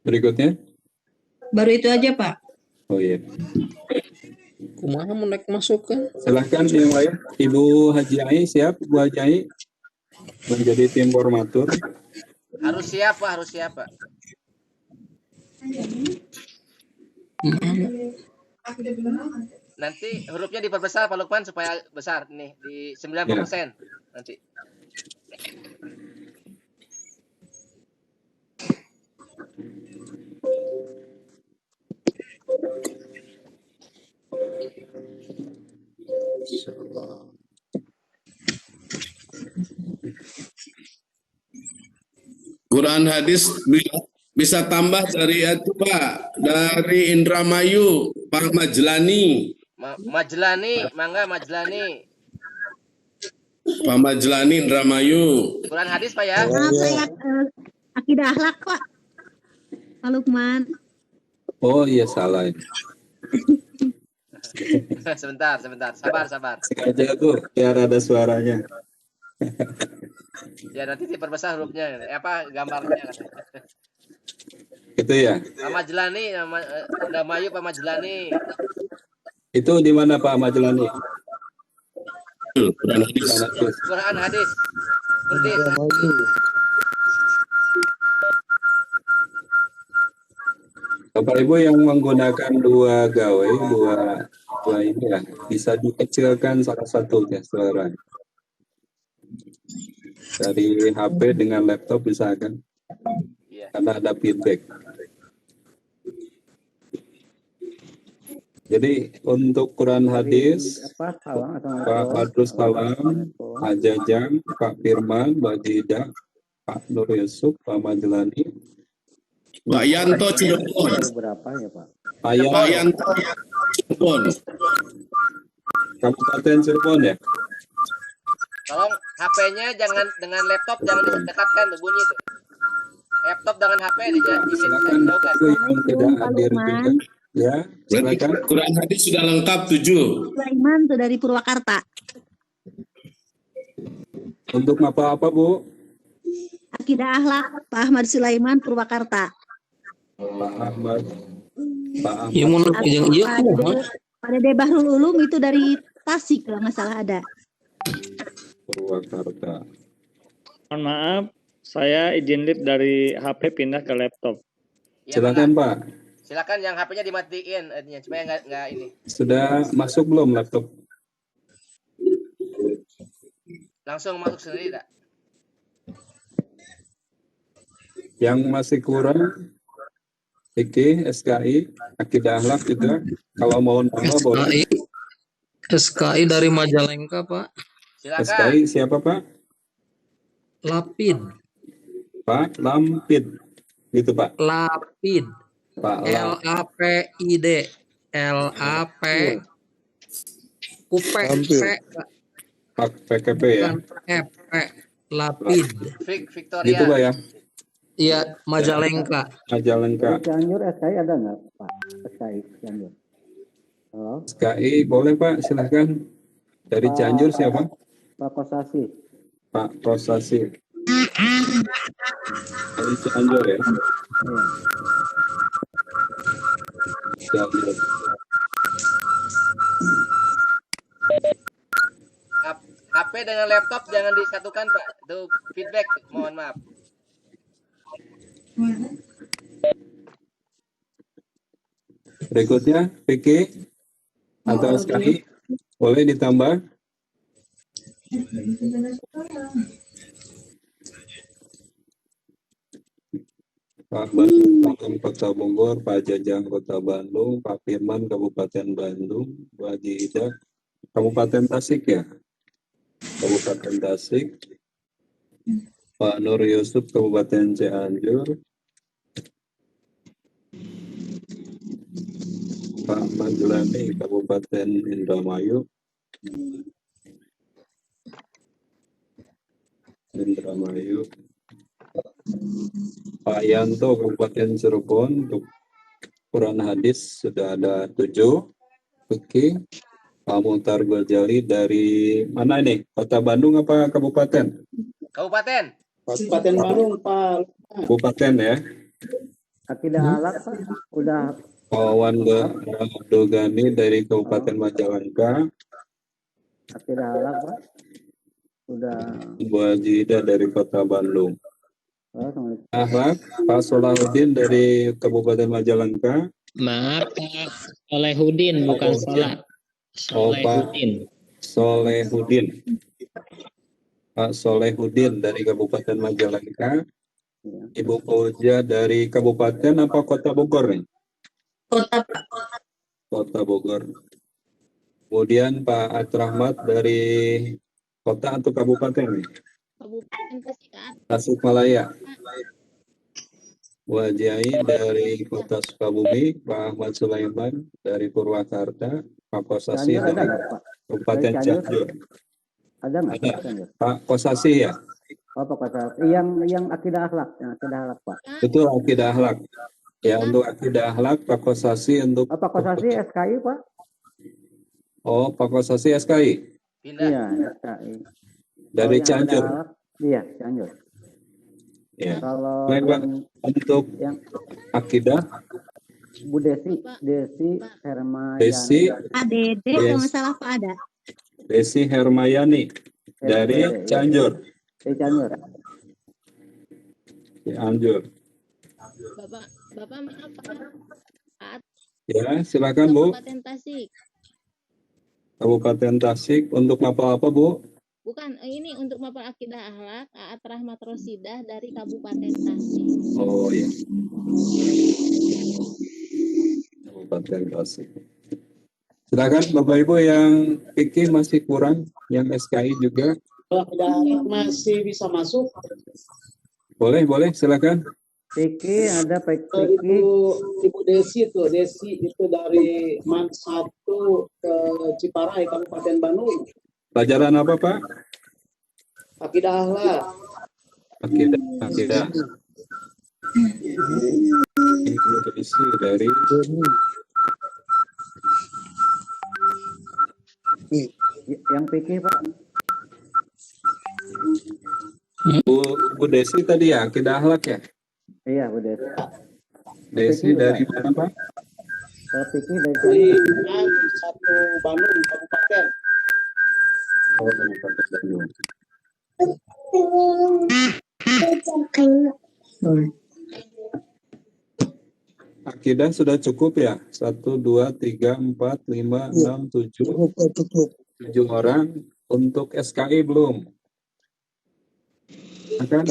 Berikutnya. Baru itu aja Pak. Oh iya. Kumaha mau naik masuk kan? Silahkan yang lain. Ibu Haji Ai siap? Bu Haji Ai menjadi tim formatur. Harus siap Pak, harus siap Pak. Nanti hurufnya diperbesar Pak Lukman supaya besar nih di 90% nanti. Quran hadis bisa tambah dari itu Pak, dari Indramayu, Pak Majlani. Majlani, mangga Majlani. Pak Majlani Indramayu. Quran hadis Pak ya. Maaf saya akidah akhlak Pak. Pak Lukman. Oh iya salah. Sebentar, sabar. Sengaja tuh biar ada suaranya. Ya nanti diperbesar hurufnya, apa gambarnya. Itu ya. Pak Majlani, Indramayu Pak Majlani. Itu di mana Pak Majlani? Quran hadis. Quran hadis. Bapak Ibu yang menggunakan dua gawai, dua ini ya, bisa dikecilkan salah satu ya suara. Dari HP dengan laptop bisa kan? Karena ada feedback. Jadi untuk Quran hadis, Pak Badrus Salam, Pak Jajang, Pak Firman, Mbak Dida, Pak Nur Yusuf, Pak Majlani, Pak Yanto Cirebon. Berapa ya Pak? Pak Yanto Cirebon. Kabupaten Cirebon ya? Tolong HP-nya jangan dengan laptop, jangan didekatkan tuh bunyi tuh. Laptop dengan HP silakan itu yang tidak hadir juga. Ya, silakan. Quran hadis sudah lengkap 7. Sulaiman tuh dari Purwakarta. Untuk apa Bu? Akidah akhlak Pak Ahmad Sulaiman Purwakarta. Pak Ahmad. Iya mau yang iya Pada Dede Bahrul Ulum itu dari Tasik kalau nggak salah ada. Purwakarta. Mohon maaf, saya izin live dari HP pindah ke laptop. Ya, silakan Pak. Silakan yang HP-nya dimatiin supaya nggak ini. Sudah masuk belum laptop? Langsung masuk sendiri tak? Yang masih kurang Iki, SKI, akidah akhlak juga. Kalau mau nama boleh. SKI dari Majalengka Pak. Silakan. SKI siapa Pak? Lapid. Pak Lampid. Gitu Pak. Lapid. Pak LAPID. LAP UP Pak PKP ya. FP Lapid. Victoria. Gitu Pak ya. Iya, Majalengka. Majalengka. Cianjur SKI ada nggak Pak? SKI Cianjur. Halo. SKI boleh Pak, silahkan. Dari Cianjur siapa? Pak Kosasi. Pak Kosasi. Dari Cianjur ya. Cianjur. HP dengan laptop jangan disatukan Pak. Itu feedback, mohon maaf. Berikutnya, PK atau SKI boleh ditambah. Pak Bandung Kota Bogor, Pak Jajang Kota Bandung, Pak Firman Kabupaten Bandung, Bu Haji Ida Kabupaten Tasik ya, Kabupaten Tasik, Pak Nur Yusuf Kabupaten Cianjur, Pak Majlani Kabupaten Indramayu, Pak Yanto Kabupaten Cirebon. Untuk Quran hadis sudah ada 7. Oke. Pak Muhtar Gojali dari mana ini? Kota Bandung apa kabupaten? Kabupaten. Kabupaten Bandung, Pak. Kabupaten ya. Akidah Ahlak, Pak. Udah. Wawan Abdul Ghani dari Kabupaten Majalengka. Akidah Ahlak, Pak. Udah. Bu Haji Ida dari Kota Bandung. Ahlak, Pak Solahuddin dari Kabupaten Majalengka. Maaf, Pak Solehudin, bukan Solah. Solehudin. Solehudin. Pak Solehudin dari Kabupaten Majalengka. Ibu Koja dari Kabupaten apa Kota Bogor nih? Kota, Pak. Kota Bogor. Kemudian Pak Atrahmat dari Kota atau Kabupaten nih? Kabupaten Tasikmalaya. Bu Haji dari Kota Sukabumi, Pak Ahmad Sulaiman dari Purwakarta, Pak Kosasi dari Kabupaten Cianjur. Ada nggak? Ada. Pak Kosasi ya? Oh, Pak Kosasi. Yang akidah akhlak, Pak. Betul, akidah akhlak. Ya, untuk akidah akhlak Pak Kosasi untuk. Pak Kosasi SKI, Pak. Oh, Pak Kosasi SKI. Iya, SKI. Dari Cianjur. Iya, Cianjur. Ya. Kalau baik, Pak. Untuk yang akidah Bu Desi Hermayani. Desi Dede kalau nggak salah Pak ada. Desi Hermayani dari Cianjur. Cianjur. Cianjur. Bapak maaf Pak. Ya, silakan Bu. Kabupaten Tasik. Kabupaten Tasik untuk apa Bu? Bukan, ini untuk mapel akidah akhlak Aat Rahmat Rosidah dari Kabupaten Tasik. Oh ya. Kabupaten Tasik. Silakan Bapak Ibu yang PK masih kurang, yang SKI juga. Kalau tidak masih bisa masuk. Boleh, silakan. PK ada PK. Ibu Desi itu dari MAN 1 ke Ciparai, Kabupaten Bandung. Pelajaran apa Pak? Akidah akhlak. Akidah. Isi dari yang PK Pak. Bu Desi tadi ya, akidah akhlak ya? Iya, Bu Desi. Desi dari mana Pak? Kalau PK dari MAN 1 Bandung, Kabupaten. Oh, Kabupaten Bandung. Akidah sudah cukup ya? 1, 2, 3, 4, 5, 6, 7 orang. Untuk SKI belum? Akan?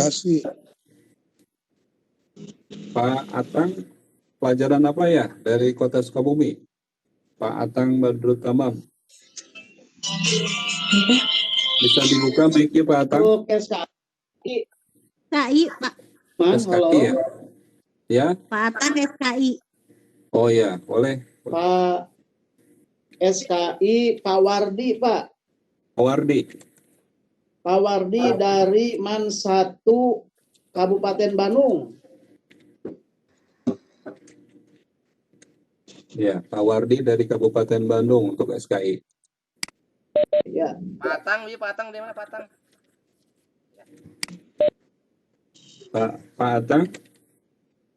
Pak Atang, pelajaran apa ya dari Kota Sukabumi? Pak Atang Badrut Tamam. Bisa dibuka mic-nya Pak Atang? Untuk SKI. SKI Pak. SKI ya? Ya? Pak Atang SKI. Oh ya, boleh. Pak SKI Pak Wardi, Pak. Wardi. Pak Wardi dari MAN 1 Kabupaten Bandung. Ya, Pak Wardi dari Kabupaten Bandung untuk SKI. Ya. Patang, Patang di mana Patang? Pak Atang,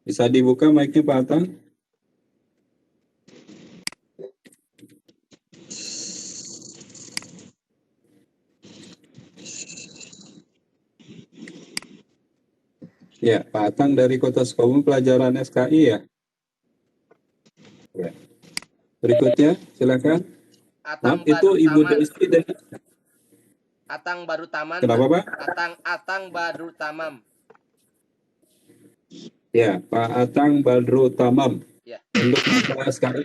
bisa dibuka mic-nya Pak Atang? Ya, Pak Atang dari Kota Sukabumi pelajaran SKI ya? Ya. Berikutnya, silakan. Maaf, itu Ibu Desi dari Atang Baru Taman. Kenapa, Pak? Atang Baru Tamam. Ya, Pak Atang Badru Tamam. Ya. Untuk Mapa SKI.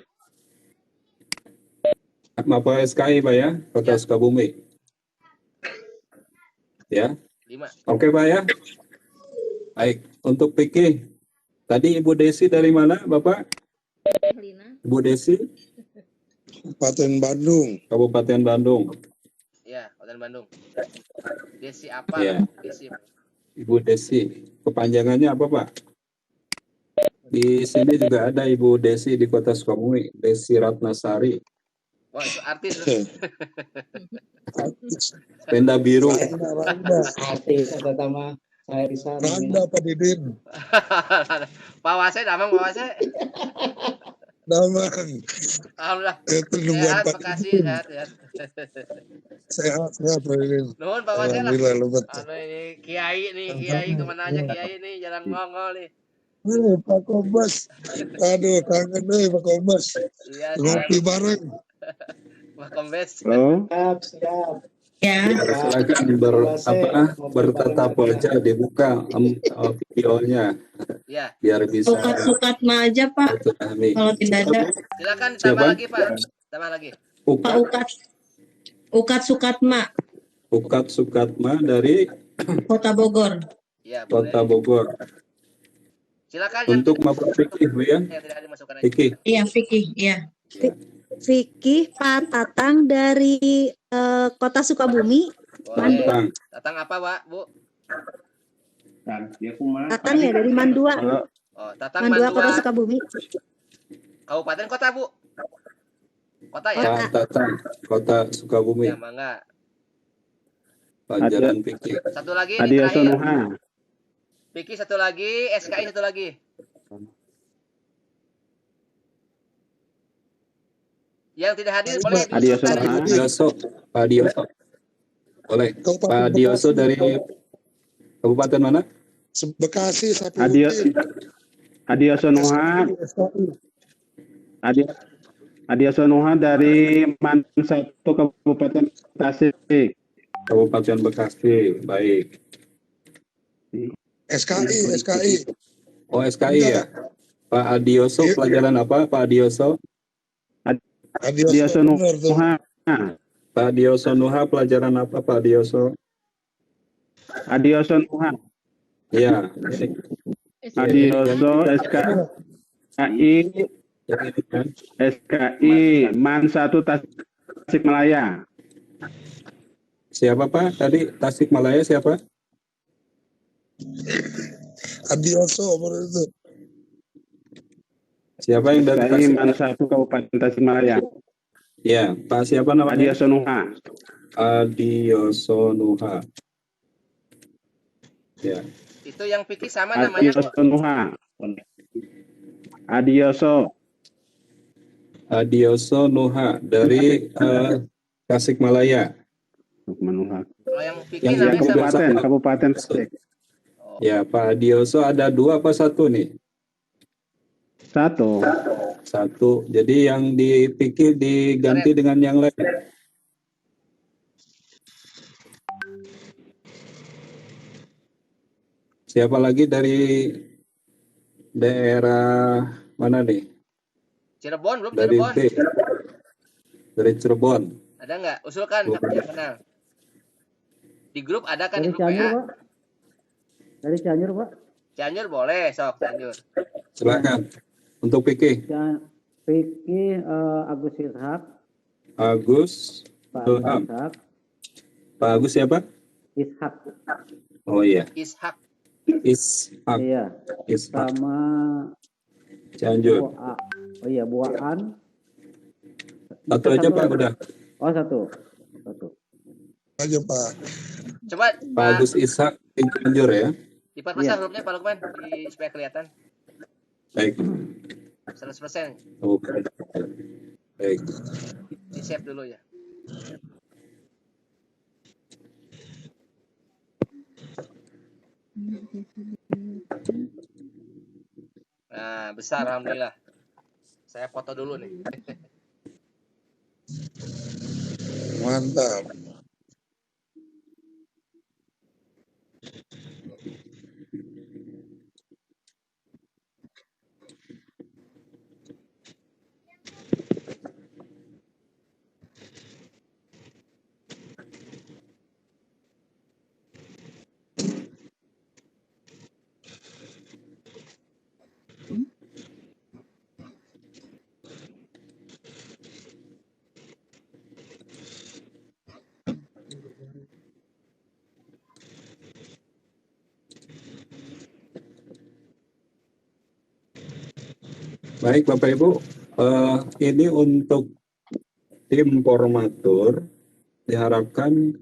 Mapa SKI, Pak ya, Kota Sukabumi. Ya. 5. Oke, Pak ya. Baik, untuk Piki. Tadi Ibu Desi dari mana, Bapak? Ibu Desi? Kabupaten Bandung. Kabupaten Bandung. Ya, Kabupaten Bandung. Desi apa? Ya. Desi. Ibu Desi. Kepanjangannya apa, Pak? Di sini juga ada Ibu Desi di Kota Sukabumi, Desi Ratnasari. Wah, itu artis. Tenda biru. Artis pertama saya di sana. Randa Pak Didin. Pak Wase, damang Pak Wase. Damang. Alhamdulillah. Itu nungguan Sehat, Pak makasih, Didin. sehat. Sehat Pak Didin. Nuhun Pak Wase lah. Alhamdulillah lebat. Ini Kiai kemana aja Kiai nih, jarang ngongol nih. Pak Kombas. Aduh, kangen nih Pak Kombas. Iya, ngopi bareng. Pak Kombes. Halo. Siap. Ya. Silakan bertatap wajah, dibuka videonya. Ya. Biar bisa Sukatma aja, Pak. dipahami. Kalau tidak ada. Silakan Siapa? tambah lagi, Pak. Tambah lagi. Pak Ukat Sukatma, Ukat Sukatma dari Kota Bogor. Ya, Kota Bogor. Silakan Untuk Bapak Fikih, Bu ya. yang tidak dimasukkan aja. Fikih. Iya, Vicky, iya. Fikih Pak Tatang dari Kota Sukabumi. Boleh. Datang apa, Pak, Bu? Tatang ya dari Mandua. Oh, Tatang Mandua Kota Mandua. Sukabumi. Kabupaten kota, Bu? Kota ya? Pak Tatang, Kota Sukabumi. Ya, mangga. Pelajaran Fikih. Satu lagi Adia ini terakhir. Sonoha. Piki satu lagi, SKI satu lagi. Yang tidak hadir boleh diusulkan. Pak Dioso. Pak Dioso. Boleh. Pak Dioso dari Kabupaten mana? Bekasi, Sapi Adia Sonoha. Adia Sonoha dari Man 1 Kabupaten Tasik. Kabupaten Bekasi. Baik. SKI. Oh, SKI ya. Pak Adioso pelajaran apa, Pak Adioso? Adioso Nuha. Pak Adioso Nuha pelajaran apa, Pak Adioso? Adioso Nuha. Iya. Adioso SKI Man 1 Tasikmalaya. Siapa, Pak? Tadi Tasikmalaya siapa? Adioso menurut itu. Siapa yang dari SKI Man 1 Kabupaten Tasikmalaya. Ya, Pak siapa namanya? Adioso Nuha. Adioso Nuha. Ya. Itu yang Piki sama namanya. Adioso Nuha. Adioso Nuha dari Tasikmalaya. Kalau yang Piki Yang namanya sama. Kabupaten Tasik. Ya, Pak Adioso ada 2 apa 1 nih? 1. Jadi yang dipikir diganti dengan yang lain. Siapa lagi dari daerah mana nih? Cirebon belum Dari Cirebon. B. Dari Cirebon. Ada nggak? Usulkan yang kenal. Di grup ada kan di Dari grup Cianjur, WA? Pak. Dari Cianjur, Pak. Cianjur boleh, sok Cianjur. Silakan. Untuk Piki. Vicky Agus Ishak. Agus. Pak Ilham. Ishak. Pak Agus siapa? Ishak. Oh iya. Ishak. Ishak. Iya. Ishak. Sama Cianjur. Buaan. Satu aja Pak udah. Oh, satu. Aja Pak. Coba Pak Agus Ishak di Cianjur ya. diperbesar hurufnya Pak Lukman supaya kelihatan. Baik. 100%. Oke. Baik. Di save dulu ya. Nah, besar alhamdulillah. Saya foto dulu nih. Mantap. Baik Bapak Ibu, ini untuk tim formatur diharapkan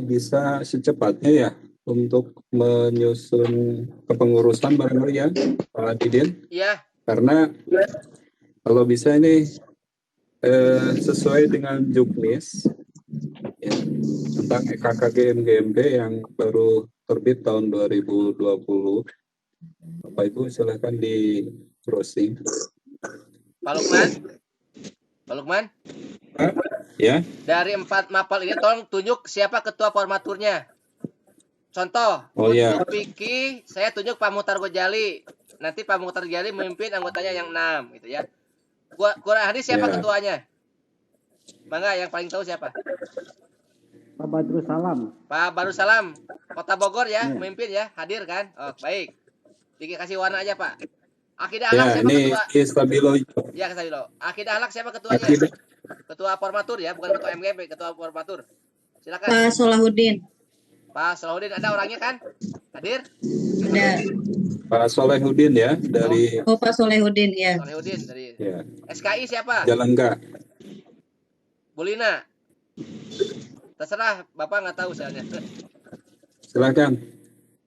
bisa secepatnya ya untuk menyusun kepengurusan barangkali ya Pak Didin. Iya. Karena kalau bisa ini sesuai dengan Juknis ya, tentang EKKG MGMP yang baru terbit tahun 2020. Bapak Ibu silahkan di browsing. Pak Lukman. Pak Lukman. Ya. Dari 4 mapel ini tolong tunjuk siapa ketua formaturnya. Contoh, Oh ya. untuk Piki, saya tunjuk Pak Muhtar Gojali. Nanti Pak Muhtar Gojali memimpin anggotanya yang 6 gitu ya. Kurang hadis siapa Ya. ketuanya? Mangga yang paling tahu siapa? Pak Badrus Salam. Pak Barussalam, Kota Bogor ya, Ya. memimpin ya, hadir kan? Oh, baik. Dikasih warna aja, Pak. Akidah Ahlak Ya, siapa ini ketua? Istabilo. Ya, Stabilo. Akidah Ahlak siapa ketuanya? Akidah. Ketua formatur ya, bukan ketua MGP, ketua formatur. Silakan. Pak Solahuddin. Pak Solahuddin ada orangnya kan? Hadir? Ada. Pak Solehuddin ya dari Oh, Pak Solahuddin ya. Solahuddin dari ya, SKI siapa? Jalengka. Bulina. Terserah, Bapak nggak tahu soalnya. Silakan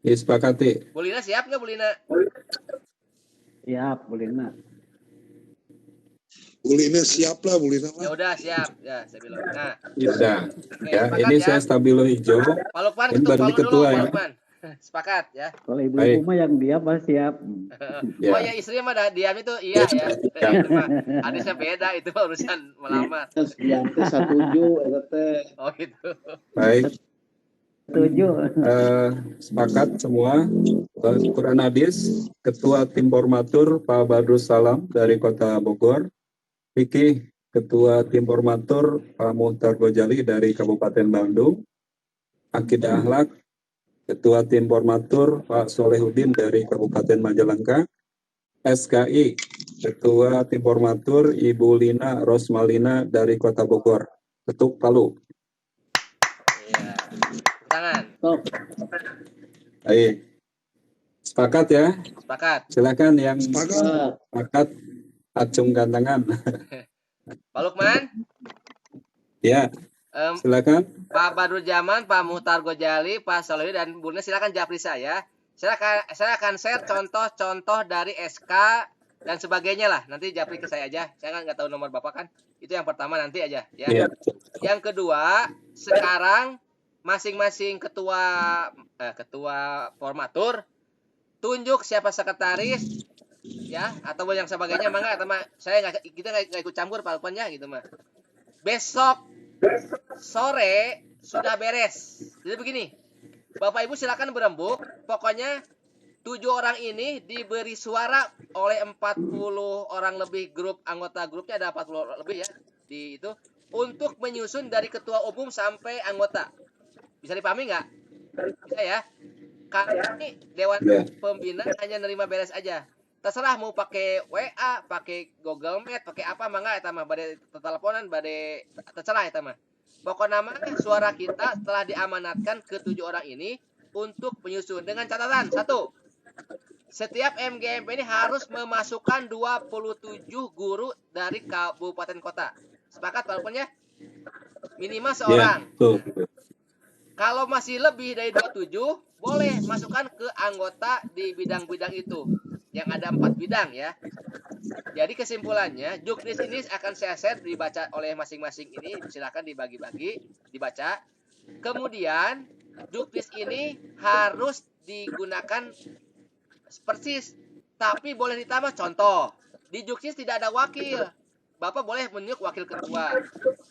disepakati. Bulina siap nggak Bulina? Siap, boleh nak. Bulina siap lah, Bulina. Ya udah siap, ya saya bilang. Nah, Sudah. oke, Ya, sepakat ini ya. saya Stabilo hijau. Pak Lukman Ini baru follow dulu, ketua Pak ya. Lukman. Sepakat ya. Kalau Baik. ibu-ibu mah yang dia mah siap. Ya. Oh ya istri mah diam itu iya ya. Itu mah hadisnya beda, itu mah urusan melamar. Yang setuju eta teh. Oh gitu. Baik. Setuju. Sepakat semua. Quran hadis, Ketua Tim Formatur Pak Badrus Salam dari Kota Bogor. Vicky, Ketua Tim Formatur Pak Muhtar Gojali dari Kabupaten Bandung. Akidah Ahlak, Ketua Tim Formatur Pak Solehuddin dari Kabupaten Majalengka. SKI, Ketua Tim Formatur Ibu Lina Rosmalina dari Kota Bogor. Ketuk Palu. Iya. Tangan. Stop. Baik. Sepakat ya? Sepakat. Silakan yang Sepakat. sepakat acungkan tangan. Pak Lukman, Ya, silakan. Pak Badrul Jaman, Pak Muhtar Gojali, Pak Solahuddin dan Bulina silakan japri saya. Saya akan share contoh-contoh dari SK dan sebagainya lah. Nanti japri ke saya aja. Saya kan nggak tahu nomor Bapak kan. Itu yang pertama nanti aja ya. Iya. Yang kedua, sekarang masing-masing ketua formatur tunjuk siapa sekretaris ya atau yang sebagainya mangga atau kita nggak ikut campur Pak Lukman ya gitu mah. Besok sore sudah beres. Jadi begini, Bapak Ibu silakan berembuk. Pokoknya 7 orang ini diberi suara oleh 40 orang lebih anggota grupnya ada 40 lebih ya di itu untuk menyusun dari ketua umum sampai anggota. Bisa dipahami nggak? Bisa ya. Karena ini Dewan Pembina hanya nerima beres aja. Terserah mau pakai WA, pakai Google Meet, pakai apa mangga eta mah bade teleponan, bade terserah eta mah. Pokoknya mah suara kita telah diamanatkan ke 7 orang ini untuk menyusun dengan catatan 1. Setiap MGMP ini harus memasukkan 27 guru dari kabupaten kota. Sepakat Pak Lukman ya? Minimal seorang. Ya, betul. Kalau masih lebih dari 27, boleh masukkan ke anggota di bidang-bidang itu. Yang ada 4 bidang ya. Jadi kesimpulannya, Juknis ini akan saya share dibaca oleh masing-masing ini. Silakan dibagi-bagi, dibaca. Kemudian, Juknis ini harus digunakan persis. Tapi boleh ditambah contoh. Di Juknis tidak ada wakil. Bapak boleh menunjuk wakil ketua.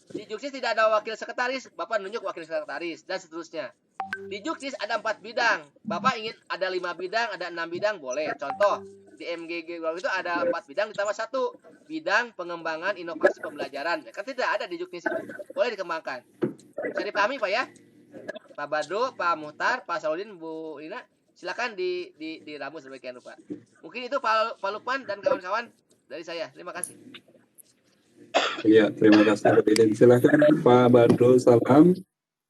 Di Juknis tidak ada wakil sekretaris, Bapak menunjuk wakil sekretaris, dan seterusnya. Di Juknis ada 4 bidang. Bapak ingin ada 5 bidang, ada 6 bidang, boleh. Contoh, di MGG itu ada 4 bidang ditambah 1. Bidang pengembangan inovasi pembelajaran. Kan tidak ada di Juknis itu. Boleh dikembangkan. Bisa dipahami Pak ya? Pak Badru, Pak Muhtar, Pak Solahuddin, Bu Lina, silakan diramu sedemikian rupa. Mungkin itu Pak Lukman dan kawan-kawan dari saya. Terima kasih. Iya, terima kasih Pak Didin. Silakan Pak Badrul Salam,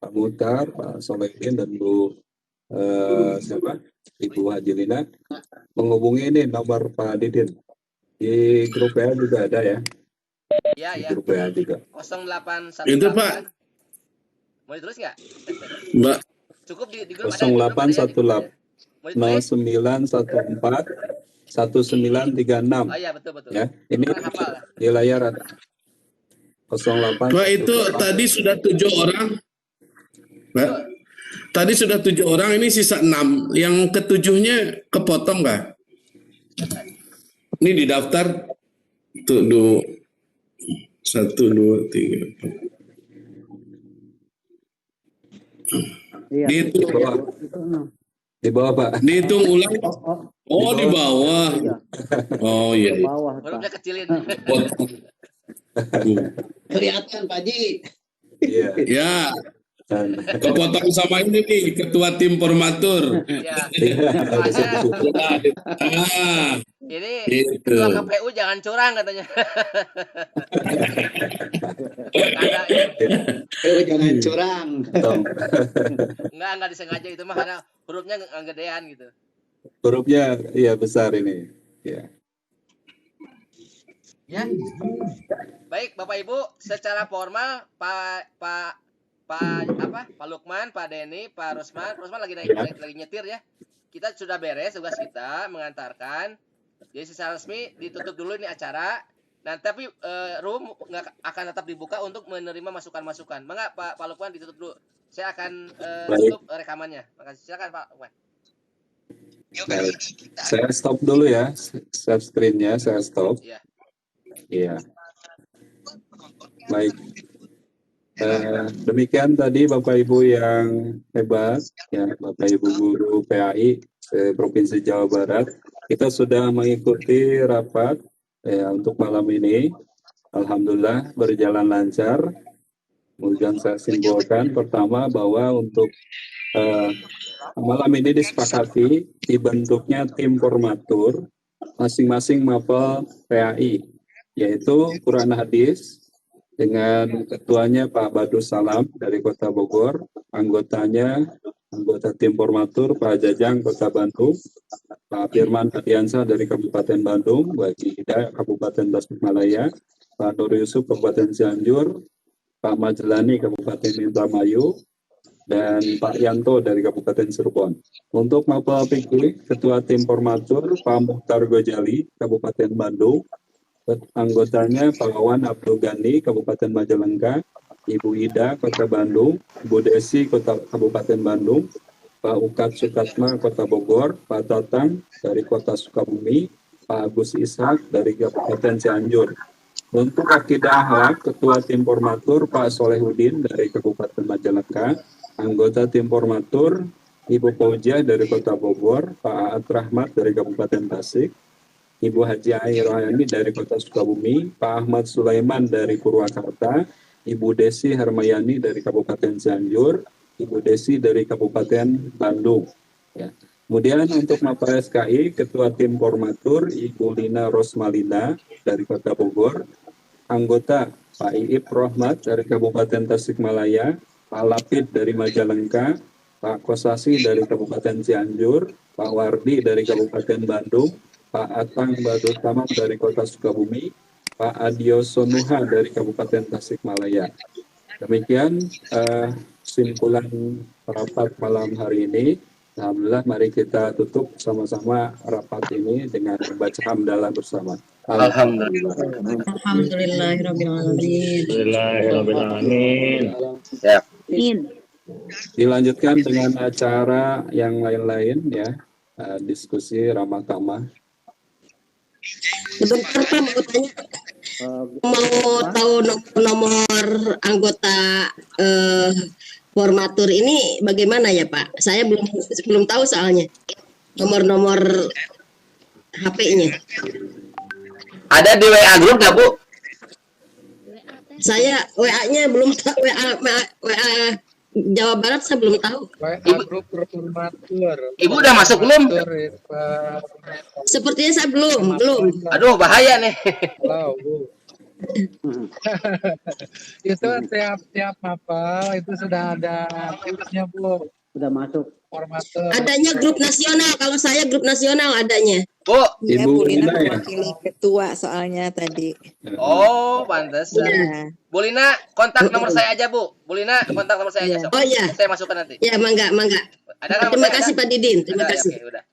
Pak Muhtar, Pak Solahuddin dan Bu siapa? Ibu Haji Lina menghubungi ini nomor Pak Didin. Di grup WA juga ada ya. Iya, Di ya. grup WA juga. 0818. Itu Pak, Mau ditulis nggak? Mbak. Cukup di grup ada, di grup ada ya. 0818 Mau ditulis? 0914 1936. Oh iya, betul. Ya, ini Orang hafal. di layar ada 08. Pak itu tadi sudah 7 orang. Pak, tadi sudah 7 orang, ini sisa 6. Yang ketujuhnya kepotong nggak? Ini di daftar tuh 1, 2, 3, 4. Iya. Dihitung, Di bawah Pak. dihitung ulang. Oh, di bawah. Iya. Oh iya. Ke bawah, Pak. Hurufnya kecilin. Kelihatan Pak Haji. Iya. Ya, kepotong sama ini nih, ketua tim formatur. Ya. Ah, Ini gitu. ketua KPU jangan curang katanya. Jangan curang. Enggak disengaja itu mah karena hurufnya nggak gedean gitu. Hurufnya iya besar ini. Ya. Ya. Baik, Bapak Ibu, secara formal Pak Lukman, Pak Denny, Pak Rusman lagi nyetir ya. Kita sudah beres tugas kita mengantarkan. Jadi secara resmi ditutup dulu ini acara. Nah, tapi room nggak akan tetap dibuka untuk menerima masukan-masukan. Mangga Pak Lukman ditutup dulu. Saya akan tutup rekamannya. Makasih. Silakan Pak Lukman. Baik. Saya stop dulu ya. Share screen-nya saya stop. Iya. Iya. Baik. Demikian tadi Bapak Ibu yang hebat ya, Bapak Ibu guru PAI Provinsi Jawa Barat. Kita sudah mengikuti rapat ya untuk malam ini. Alhamdulillah berjalan lancar. Kemudian saya simpulkan pertama bahwa untuk malam ini disepakati dibentuknya tim formatur masing-masing mapel PAI, yaitu Quran Hadis dengan ketuanya Pak Badrus Salam dari Kota Bogor, anggota tim formatur Pak Jajang Kota Bandung, Pak Firman Hadiansah dari Kabupaten Bandung, Wajih Hidayat Kabupaten Tasikmalaya, Pak Nur Yusuf Kabupaten Cianjur, Pak Majlani Kabupaten Indramayu, dan Pak Yanto dari Kabupaten Cirebon. Untuk mapel PG, Ketua Tim Formatur Pak Muhtar Gojali Kabupaten Bandung, anggotanya Pak Wawan Abdul Ghani Kabupaten Majalengka, Ibu Ida Kota Bandung, Ibu Desi Kabupaten Bandung, Pak Ukat Sukatma Kota Bogor, Pak Tatang dari Kota Sukabumi, Pak Agus Ishak dari Kabupaten Cianjur. Untuk akidah akhlak, Ketua Tim Formatur Pak Solehudin dari Kabupaten Majalengka, anggota Tim Formatur Ibu Paujiah dari Kota Bogor, Pak Aat Rahmat dari Kabupaten Tasik, Ibu Haji Airayani dari Kota Sukabumi, Pak Ahmad Sulaiman dari Purwakarta, Ibu Desi Harmayani dari Kabupaten Cianjur, Ibu Desi dari Kabupaten Bandung. Ya. Kemudian untuk mapel SKI, Ketua Tim Formatur Ibu Lina Rosmalina dari Kota Bogor, anggota Pak Iip Rohmat dari Kabupaten Tasikmalaya, Pak Lapid dari Majalengka, Pak Kosasi dari Kabupaten Cianjur, Pak Wardi dari Kabupaten Bandung, Pak Atang Badut Tamat dari Kota Sukabumi, Pak Adio Sonuha dari Kabupaten Tasikmalaya. Demikian kesimpulan rapat malam hari ini. Alhamdulillah, mari kita tutup sama-sama rapat ini dengan membaca hamdalah bersama. Alhamdulillah. Alhamdulillahirrahmanirrahim. Ya. Dilanjutkan dengan acara yang lain-lain ya, diskusi ramah tamah. Sebentar Pak, mau tanya. Mau tahu nomor anggota formatur ini bagaimana ya Pak? Saya belum tahu soalnya nomor HP-nya. Ada di WA grup nggak Bu? Saya WA-nya belum tahu, WA Jawa Barat saya belum tahu. Grup formatur. Ibu udah masuk belum? Sepertinya saya belum. Aduh, bahaya nih. Halo, Bu. Itu tiap mapel itu sudah ada tipsnya Bu. Sudah masuk. Formatur. Adanya grup nasional. Kalau saya grup nasional adanya. Bu. Ya, Ibu Bu Lina Lina ya? mewakili ketua soalnya tadi. Oh, pantes. Ya. Bu Lina, kontak nomor saya aja, Bu. Bu Lina, kontak nomor saya aja. Sok. Oh iya. Saya masukkan nanti. Ya, mangga. Ada kan nomor Terima saya? kasih Pak Didin. Terima Ada, kasih. Ya, oke, udah.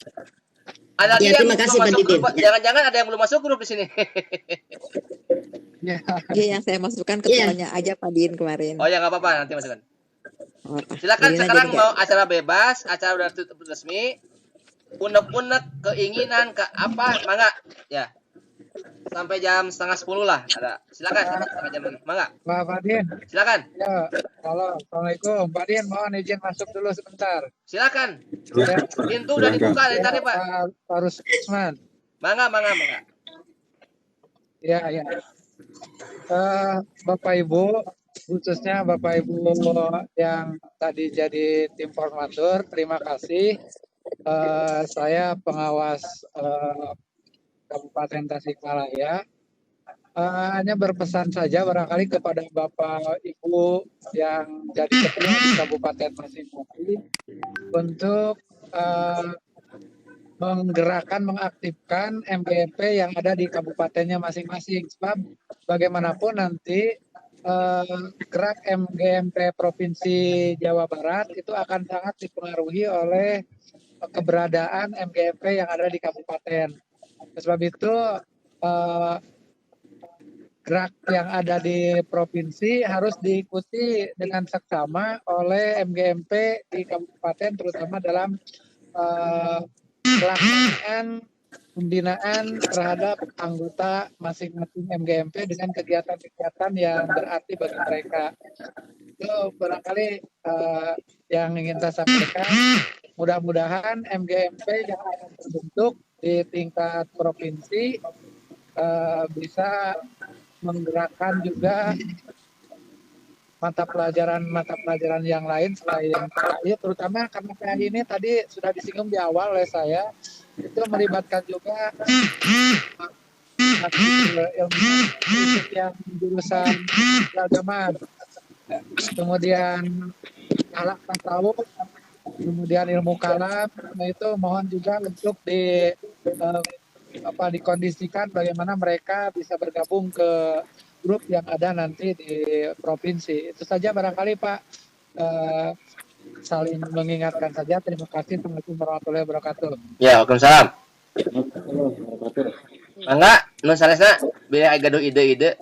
Ada Ya, yang terima kasih belum Pak masuk Didin. grup. Jangan-jangan ada yang belum masuk grup di sini. Ya. Iya, yang saya masukkan ketuanya aja Pak Din kemarin. Oh ya, nggak apa-apa, nanti masukkan. Oh, apa? Silakan Lina sekarang jadi mau acara bebas, acara udah tutup resmi. Unek-unek keinginan ke apa, mangga. Ya. Sampai jam 9:30 lah ada. Silakan sampai jam mangga. Pak Din. Silakan. Ya, halo, assalamualaikum. Pak Din, mohon izin masuk dulu sebentar. Silakan. Ya. Pintu udah dibuka dari tadi, Pak. Pak Rusman. Mangga. Ya. Bapak Ibu, khususnya Bapak Ibu yang tadi jadi tim formatur, terima kasih. Saya pengawas Kabupaten Tasikmalaya. Hanya berpesan saja barangkali kepada Bapak Ibu yang jadi ketua di Kabupaten masing-masing untuk menggerakkan, mengaktifkan MGMP yang ada di kabupatennya masing-masing. Sebab bagaimanapun nanti gerak MGMP Provinsi Jawa Barat itu akan sangat dipengaruhi oleh keberadaan MGMP yang ada di kabupaten. Sebab itu gerak yang ada di provinsi harus diikuti dengan seksama oleh MGMP di kabupaten, terutama dalam pelaksanaan pembinaan terhadap anggota masing-masing MGMP dengan kegiatan-kegiatan yang berarti bagi mereka. Itu barangkali yang ingin saya sampaikan. Mudah-mudahan MGMP yang akan terbentuk di tingkat provinsi bisa menggerakkan juga mata pelajaran yang lain selain PKI, terutama karena PKI ini tadi sudah disinggung di awal oleh saya, itu melibatkan juga ilmu yang jurusan keagamaan, kemudian ahlak tasawuf, kemudian ilmu kalam. Nah, itu mohon juga untuk dikondisikan bagaimana mereka bisa bergabung ke grup yang ada nanti di provinsi. Itu saja barangkali Pak, saling mengingatkan saja. Terima kasih. Assalamualaikum warahmatullahi wabarakatuh. Ya, waalaikumsalam. Mangga, nu saresna biar gaduh ide-ide.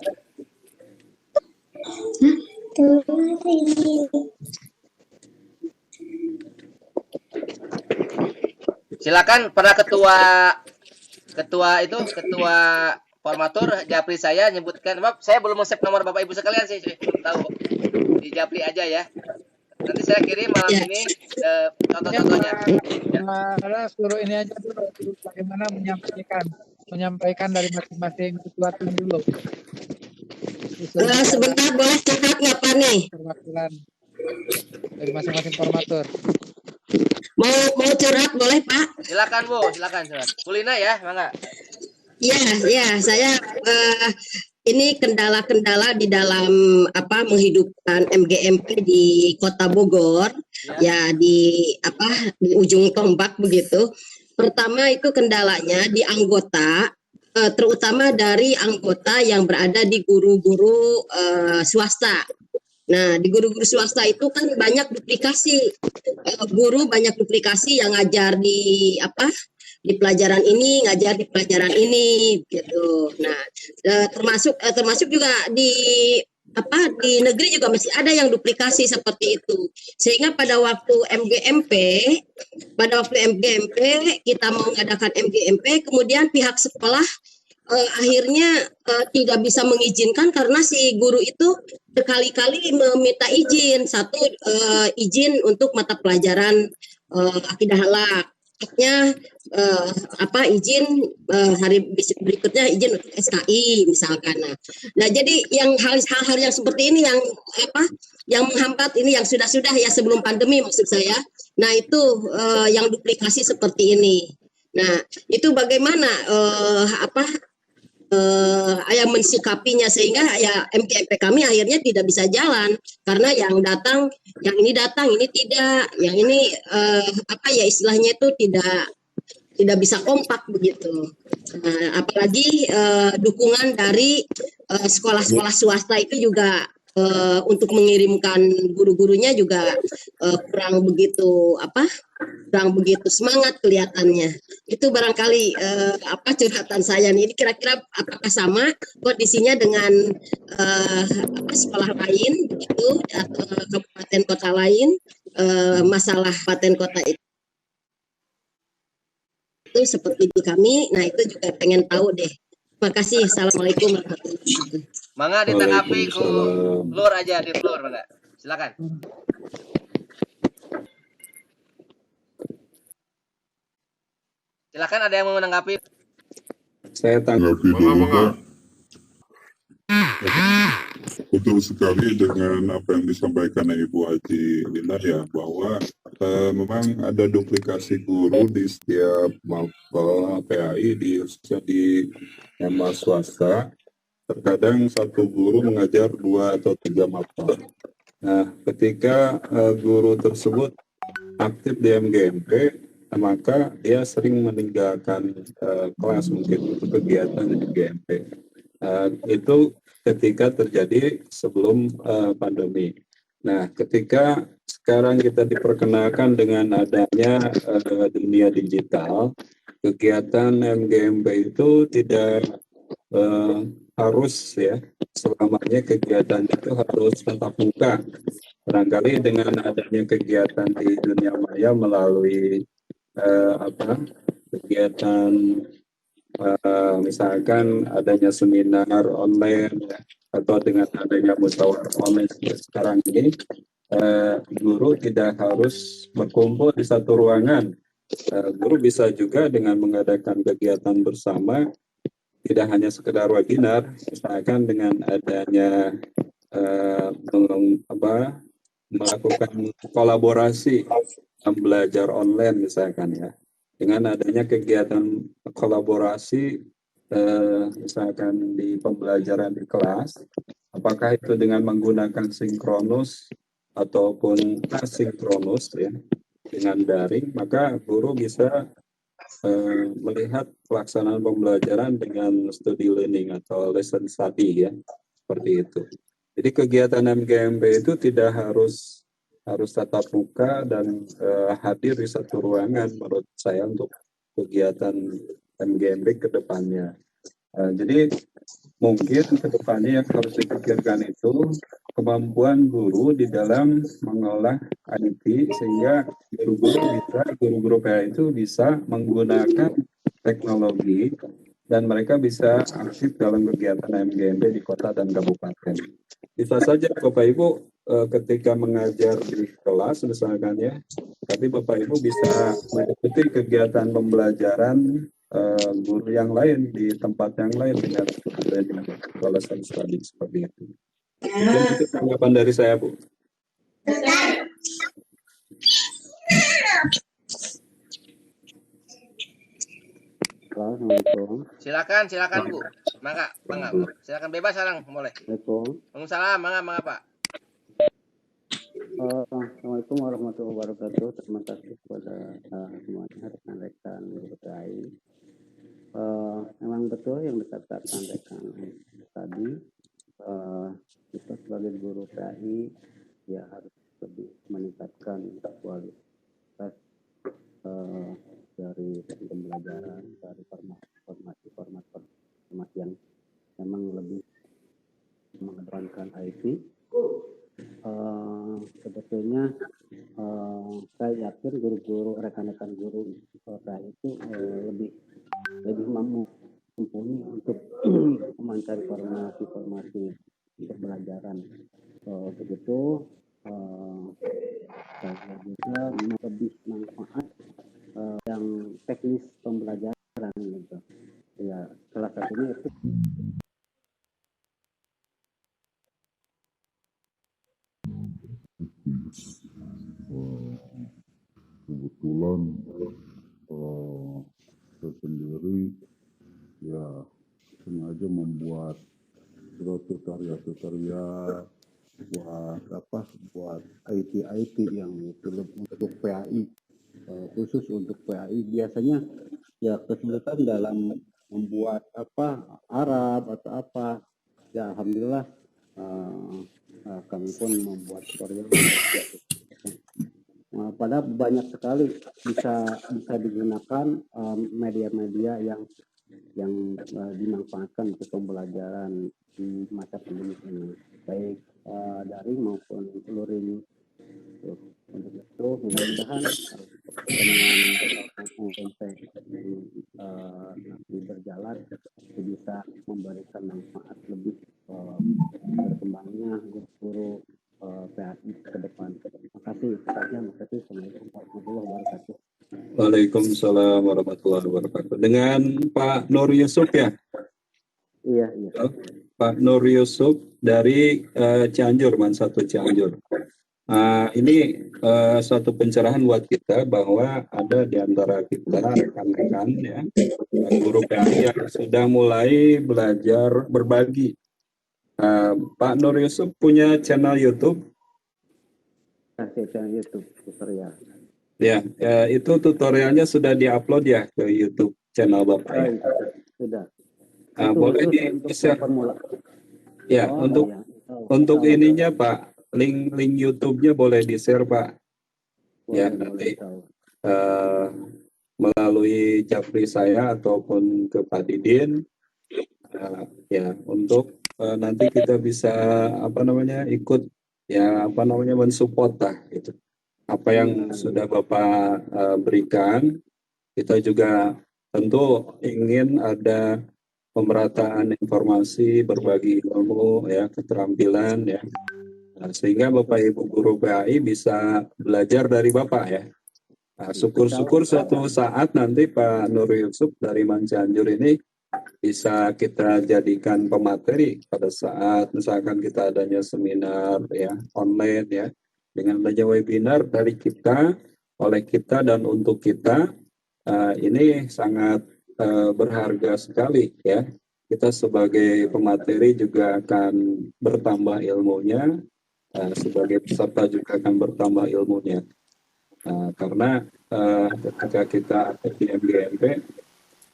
Silakan para ketua formatur Japri saya nyebutkan, maaf saya belum save nomor Bapak Ibu sekalian sih, tahu di Japri aja ya. Nanti saya kirim malam ini contoh-contohnya. Ya. Suruh ini aja dulu, bagaimana menyampaikan dari masing-masing ketua tim dulu. Sebentar, boleh curhat nggak Pak nih? Perwakilan dari masing-masing formatur. Mau curhat boleh Pak? Silakan Bu, silakan. Bu Lina ya, mangga. Ya, saya ini kendala-kendala di dalam menghidupkan MGMP di Kota Bogor, ya di ujung tombak begitu. Pertama itu kendalanya di anggota, terutama dari anggota yang berada di guru-guru swasta. Nah, di guru-guru swasta itu kan banyak duplikasi, guru banyak duplikasi yang ngajar di pelajaran ini, ngajar di pelajaran ini gitu. Nah, termasuk juga di negeri juga masih ada yang duplikasi seperti itu. Sehingga pada waktu MGMP kita mengadakan MGMP, kemudian pihak sekolah akhirnya tidak bisa mengizinkan karena si guru itu berkali-kali meminta izin. Satu, izin untuk mata pelajaran akidah akhlak. Izin hari berikutnya izin untuk SKI misalkan. Nah, jadi yang hal-hal yang seperti ini yang menghambat ini yang sudah ya sebelum pandemi maksud saya. Nah, itu yang duplikasi seperti ini. Nah, itu bagaimana mensikapinya, sehingga ya MGMP kami akhirnya tidak bisa jalan karena yang ini datang, ini tidak, yang ini istilahnya itu tidak bisa kompak begitu. Apalagi dukungan dari sekolah-sekolah swasta itu juga untuk mengirimkan guru-gurunya juga kurang begitu semangat kelihatannya. Itu barangkali curhatan saya nih. Ini kira-kira apakah sama kondisinya dengan sekolah lain begitu atau kabupaten kota lain, masalah kabupaten kota itu seperti di kami. Nah, itu juga pengen tahu deh. Terima kasih. Assalamualaikum warahmatullahi wabarakatuh. Mangga ditanggapi ku Lur aja, di Lur, Mangga. Silakan. Silakan, ada yang mau menanggapi? Saya tanggapi dulu, Pak. Betul sekali dengan apa yang disampaikan Ibu Haji Lina ya, bahwa memang ada duplikasi guru di setiap mapel PAI, khususnya di MA swasta. Terkadang satu guru mengajar 2 atau 3 mapel. Nah, ketika guru tersebut aktif di MGMP, maka dia sering meninggalkan kelas mungkin untuk kegiatan di MGMP. Itu ketika terjadi sebelum pandemi. Nah, ketika sekarang kita diperkenalkan dengan adanya dunia digital, kegiatan MGMP itu tidak harus ya selamanya kegiatan itu harus tatap muka. Barangkali dengan adanya kegiatan di dunia maya melalui kegiatan misalkan adanya seminar online ya, atau dengan adanya musyawarah online sekarang ini, guru tidak harus berkumpul di satu ruangan. Guru bisa juga dengan mengadakan kegiatan bersama, tidak hanya sekedar webinar, misalkan dengan adanya melakukan kolaborasi belajar online misalkan ya. Dengan adanya kegiatan kolaborasi misalkan di pembelajaran di kelas, apakah itu dengan menggunakan sinkronus ataupun asinkronus ya, dengan daring, maka guru bisa melihat pelaksanaan pembelajaran dengan study learning atau lesson study ya, seperti itu. Jadi kegiatan MGMP itu tidak harus tatap muka dan hadir di satu ruangan menurut saya untuk kegiatan MGMP ke depannya. Jadi mungkin ke depannya yang harus dipikirkan itu kemampuan guru di dalam mengolah IT sehingga guru-guru PA itu bisa menggunakan teknologi dan mereka bisa aktif dalam kegiatan MGMP di kota dan kabupaten. Bisa saja Bapak Ibu ketika mengajar di kelas misalkan ya, tapi Bapak Ibu bisa mengikuti kegiatan pembelajaran guru yang lain di tempat yang lain dengan lesson study seperti itu. Mungkin itu tanggapan dari saya, Bu. Assalamualaikum. Silakan Bu. Mangga. Silakan bebas sekarang, boleh. Waalaikumsalam, mangga Pak. Assalamualaikum warahmatullahi wabarakatuh. Terima kasih kepada semuanya rekan-rekan PAI. Memang betul yang dikatakan rekan tadi, kita sebagai guru PAI ya harus lebih meningkatkan kualitas dari pembelajaran, dari format yang memang lebih mengedepankan IT. Sebetulnya saya yakin guru-guru, rekan-rekan guru itu lebih mumpuni untuk mencari formasi pembelajaran. Begitu saya juga lebih manfaat yang teknis pembelajaran gitu. Ya, salah satunya itu kebetulan saya sendiri ya sengaja membuat tutorial buat IT yang itu untuk PAI, khusus untuk PAI. Biasanya ya kesulitan dalam membuat Arab atau apa. Ya alhamdulillah kami pun membuat tutorial. Padahal banyak sekali bisa digunakan media-media yang dimanfaatkan untuk pembelajaran di masa pandemi ini, baik daring maupun luring. Untuk itu mudah-mudahan dengan nanti berjalan bisa memberikan manfaat lebih berkembangnya guru PAI ke depan. Terima kasih. Assalamualaikum warahmatullahi wabarakatuh. Waalaikumsalam warahmatullahi wabarakatuh. Dengan Pak Nur Yusuf ya? Iya. Pak Nur Yusuf dari Cianjur, Mansatu Cianjur. Ini suatu pencerahan buat kita bahwa ada di antara kita rekan-rekan ya, guru PAI yang sudah mulai belajar berbagi. Pak Nur Yusuf punya channel YouTube? Channel YouTube tutorial. Ya, itu tutorialnya sudah diupload ya ke YouTube channel Bapak ya? Sudah. Boleh di-share? Ya, untuk ininya Pak, link YouTube-nya boleh di-share Pak. Ya, nanti melalui Japri saya ataupun ke Pak Didin, ya untuk nanti kita bisa ikut mensupport lah gitu. Apa yang sudah Bapak berikan, kita juga tentu ingin ada pemerataan informasi, berbagi ilmu, ya, keterampilan, ya, sehingga Bapak Ibu guru PAI bisa belajar dari Bapak ya. Syukur-syukur suatu saat nanti Pak Nur Yusuf dari Cianjur ini bisa kita jadikan pemateri pada saat misalkan kita adanya seminar ya online ya, dengan adanya webinar dari kita, oleh kita dan untuk kita. Ini sangat berharga sekali ya. Kita sebagai pemateri juga akan bertambah ilmunya, sebagai peserta juga akan bertambah ilmunya. Karena ketika kita aktif di MGMP,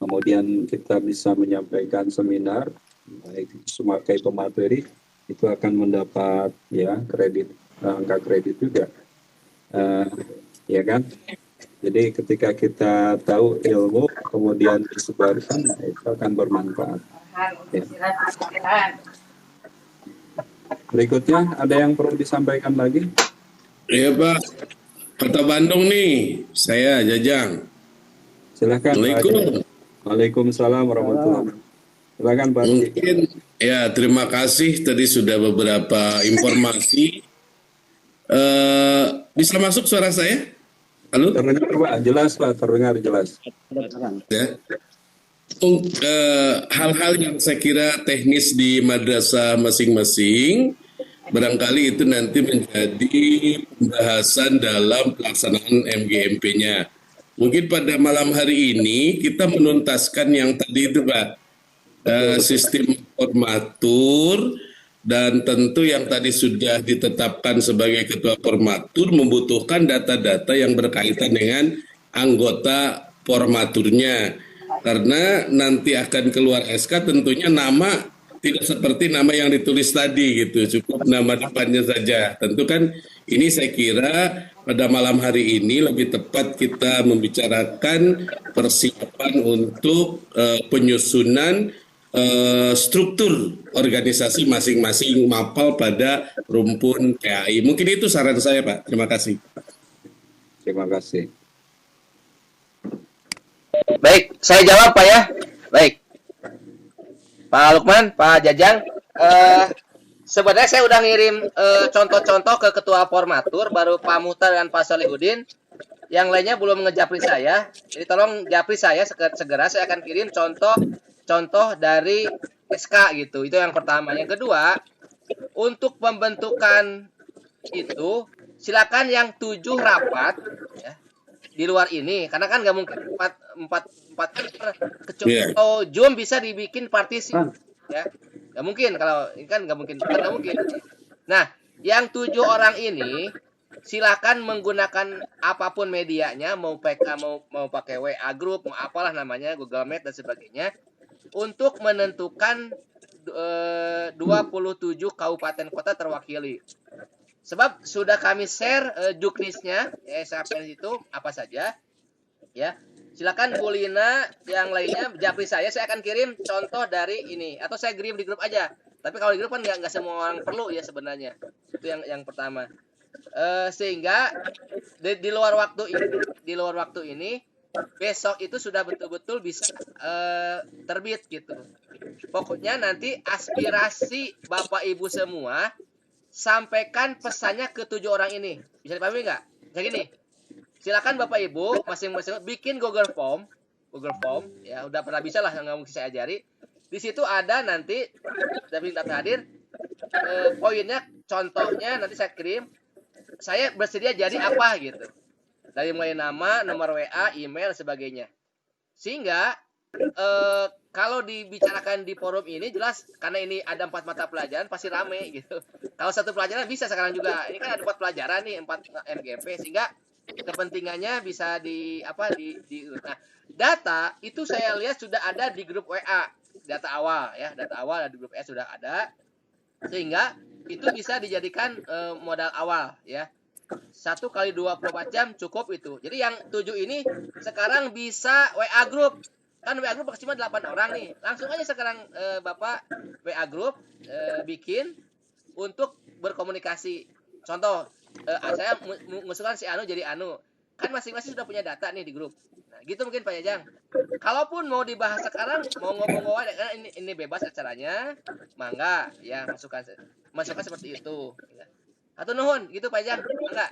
kemudian kita bisa menyampaikan seminar, baik sebagai pemateri, itu akan mendapat ya kredit, angka kredit juga, ya kan? Jadi ketika kita tahu ilmu, kemudian disebarkan, itu akan bermanfaat. Ya. Berikutnya, ada yang perlu disampaikan lagi? Iya Pak, Kota Bandung nih, saya Jajang. Silakan. Assalamualaikum. Waalaikumsalam warahmatullahi wabarakatuh. Silakan Pak. Mungkin ya terima kasih tadi sudah beberapa informasi. Bisa masuk suara saya? Halo? Terdengar Pak, jelas Pak, terdengar jelas. Ya. Hal-hal yang saya kira teknis di madrasah masing-masing, barangkali itu nanti menjadi pembahasan dalam pelaksanaan MGMP-nya. Mungkin pada malam hari ini kita menuntaskan yang tadi itu Pak, sistem formatur, dan tentu yang tadi sudah ditetapkan sebagai ketua formatur membutuhkan data-data yang berkaitan dengan anggota formaturnya. Karena nanti akan keluar SK tentunya nama tidak seperti nama yang ditulis tadi gitu, cukup nama depannya saja. Tentu kan ini saya kira pada malam hari ini lebih tepat kita membicarakan persiapan untuk penyusunan struktur organisasi masing-masing MAPAL pada rumpun PAI. Mungkin itu saran saya Pak. Terima kasih. Terima kasih. Baik, saya jawab Pak ya. Baik. Pak Lukman, Pak Jajang, sebenarnya saya udah ngirim contoh-contoh ke ketua formatur, baru Pak Muhtar dan Pak Solihudin. Yang lainnya belum ngejapri saya. Jadi tolong japri saya segera, saya akan kirim contoh dari SK gitu. Itu yang pertama. Yang kedua, untuk pembentukan itu silakan yang 7 rapat ya, di luar ini, karena kan nggak mungkin empat kecuali Zoom bisa dibikin partisi. ya. Nggak mungkin kalau ini kan nggak mungkin, kan nggak mungkin. Nah, yang 7 orang ini silakan menggunakan apapun medianya, mau PK, mau pakai WA group, mau apalah namanya, Google Meet dan sebagainya, untuk menentukan 27 kabupaten kota terwakili. Sebab sudah kami share juknisnya, SAPN itu apa saja, ya. Silakan Bu Lina, yang lainnya, japri saya akan kirim contoh dari ini, atau saya kirim di grup aja. Tapi kalau di grup kan nggak semua orang perlu ya sebenarnya. Itu yang pertama. Sehingga di luar waktu ini besok itu sudah betul-betul bisa terbit gitu. Pokoknya nanti aspirasi Bapak Ibu semua sampaikan pesannya ke 7 orang ini. Bisa dipahami nggak? Kayak gini. Silakan Bapak Ibu masing-masing bikin Google Form ya, udah pernah bisa lah, nggak mungkin saya ajari. Di situ ada nanti daftar hadir, poinnya, contohnya nanti saya kirim. Saya bersedia jadi apa gitu. Dari mulai nama, nomor WA, email, sebagainya. Sehingga kalau dibicarakan di forum ini jelas, karena ini ada 4 mata pelajaran pasti rame gitu. Kalau satu pelajaran bisa sekarang juga. Ini kan ada 4 pelajaran nih, 4 MGMP, sehingga kepentingannya bisa nah, data itu saya lihat sudah ada di grup WA, data awal ya, data awal di grup WA sudah ada, sehingga itu bisa dijadikan modal awal ya. 1 kali 24 jam cukup itu. Jadi yang 7 ini sekarang bisa WA group. Kan WA group maksimal 8 orang nih. Langsung aja sekarang Bapak WA group bikin untuk berkomunikasi. Contoh, saya mengusulkan si Anu jadi Anu. Kan masing-masing sudah punya data nih di grup. Nah, gitu mungkin Pak Jajang. Kalaupun mau dibahas sekarang, mau ngomong-ngomong, ini bebas acaranya, mangga ya, masukkan seperti itu. Ya. Atau nuhun, gitu Pak Jajang, mangga.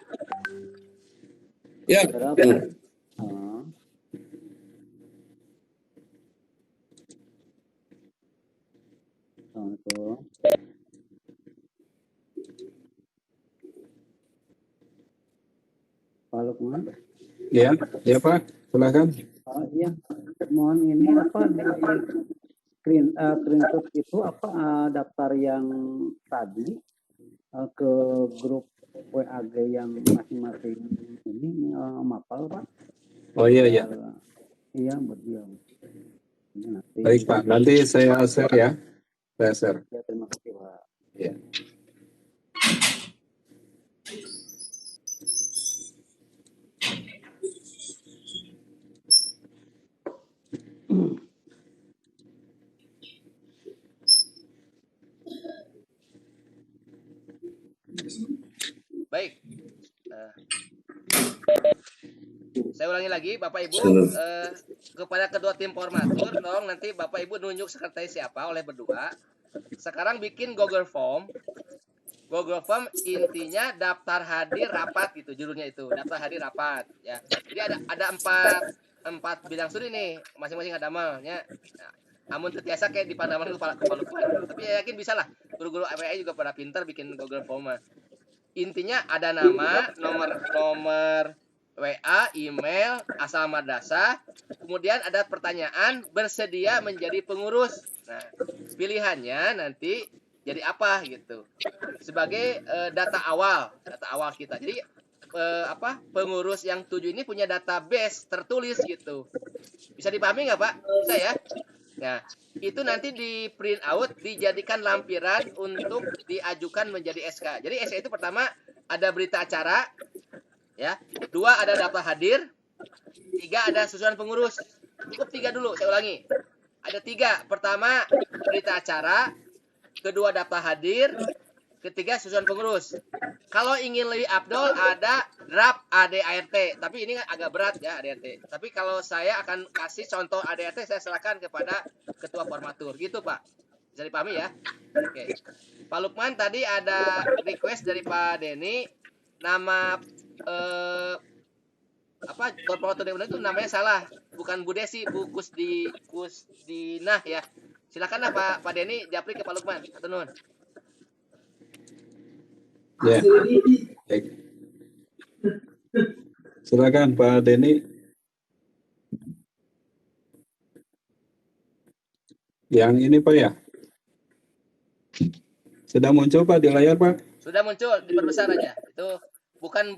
Ya. Assalamualaikum. Pak Lukman. Ya Pak, silakan. Iya, mohon ini apa di screenshot itu apa daftar yang tadi ke grup WAG yang masing-masing ini mapal Pak. Oh iya. Iya, buat dia. Nanti. Baik Pak, nanti saya share ya. Saya share. Ya, terima kasih Pak. Ya. Baik. Saya ulangi lagi, Bapak Ibu, kepada kedua tim formatur, tolong nanti Bapak Ibu nunjuk sekretaris siapa oleh berdua. Sekarang bikin Google Form. Google Form intinya daftar hadir rapat gitu, judulnya itu daftar hadir rapat ya. Jadi ada empat bidang studi nih, masing-masing ada malnya. Nah, namun terbiasa kayak di Pandaman kepala tapi ya yakin bisa lah. Guru-guru API juga pada pintar bikin Google Form. Intinya ada nama, nomor WA, email, asal madrasah, kemudian ada pertanyaan, bersedia menjadi pengurus. Nah, pilihannya nanti jadi apa gitu. Sebagai data awal kita. Jadi pengurus yang 7 ini punya database tertulis gitu. Bisa dipahami nggak Pak? Bisa ya? Nah, itu nanti di print out, dijadikan lampiran untuk diajukan menjadi SK. Jadi SK itu pertama ada berita acara, ya. 2 ada daftar hadir, 3 ada susunan pengurus. Cukup 3 dulu, saya ulangi. Ada 3. Pertama berita acara, kedua daftar hadir, ketiga susunan pengurus. Kalau ingin lebih abdol ada draft ADART, tapi ini agak berat ya ADART. Tapi kalau saya akan kasih contoh ADART, saya serahkan kepada ketua formatur, gitu Pak. Bisa dipahami ya? Oke. Pak Lukman tadi ada request dari Pak Denny, nama formatur itu namanya salah, bukan Bu Desi, Bu Kusdinah ya. Silakan Pak Denny japri ke Pak Lukman. Atau nuhun. Ya. Baik. Silakan Pak Denny. Yang ini Pak ya? Sudah muncul Pak di layar Pak? Sudah muncul, diperbesar aja. Itu bukan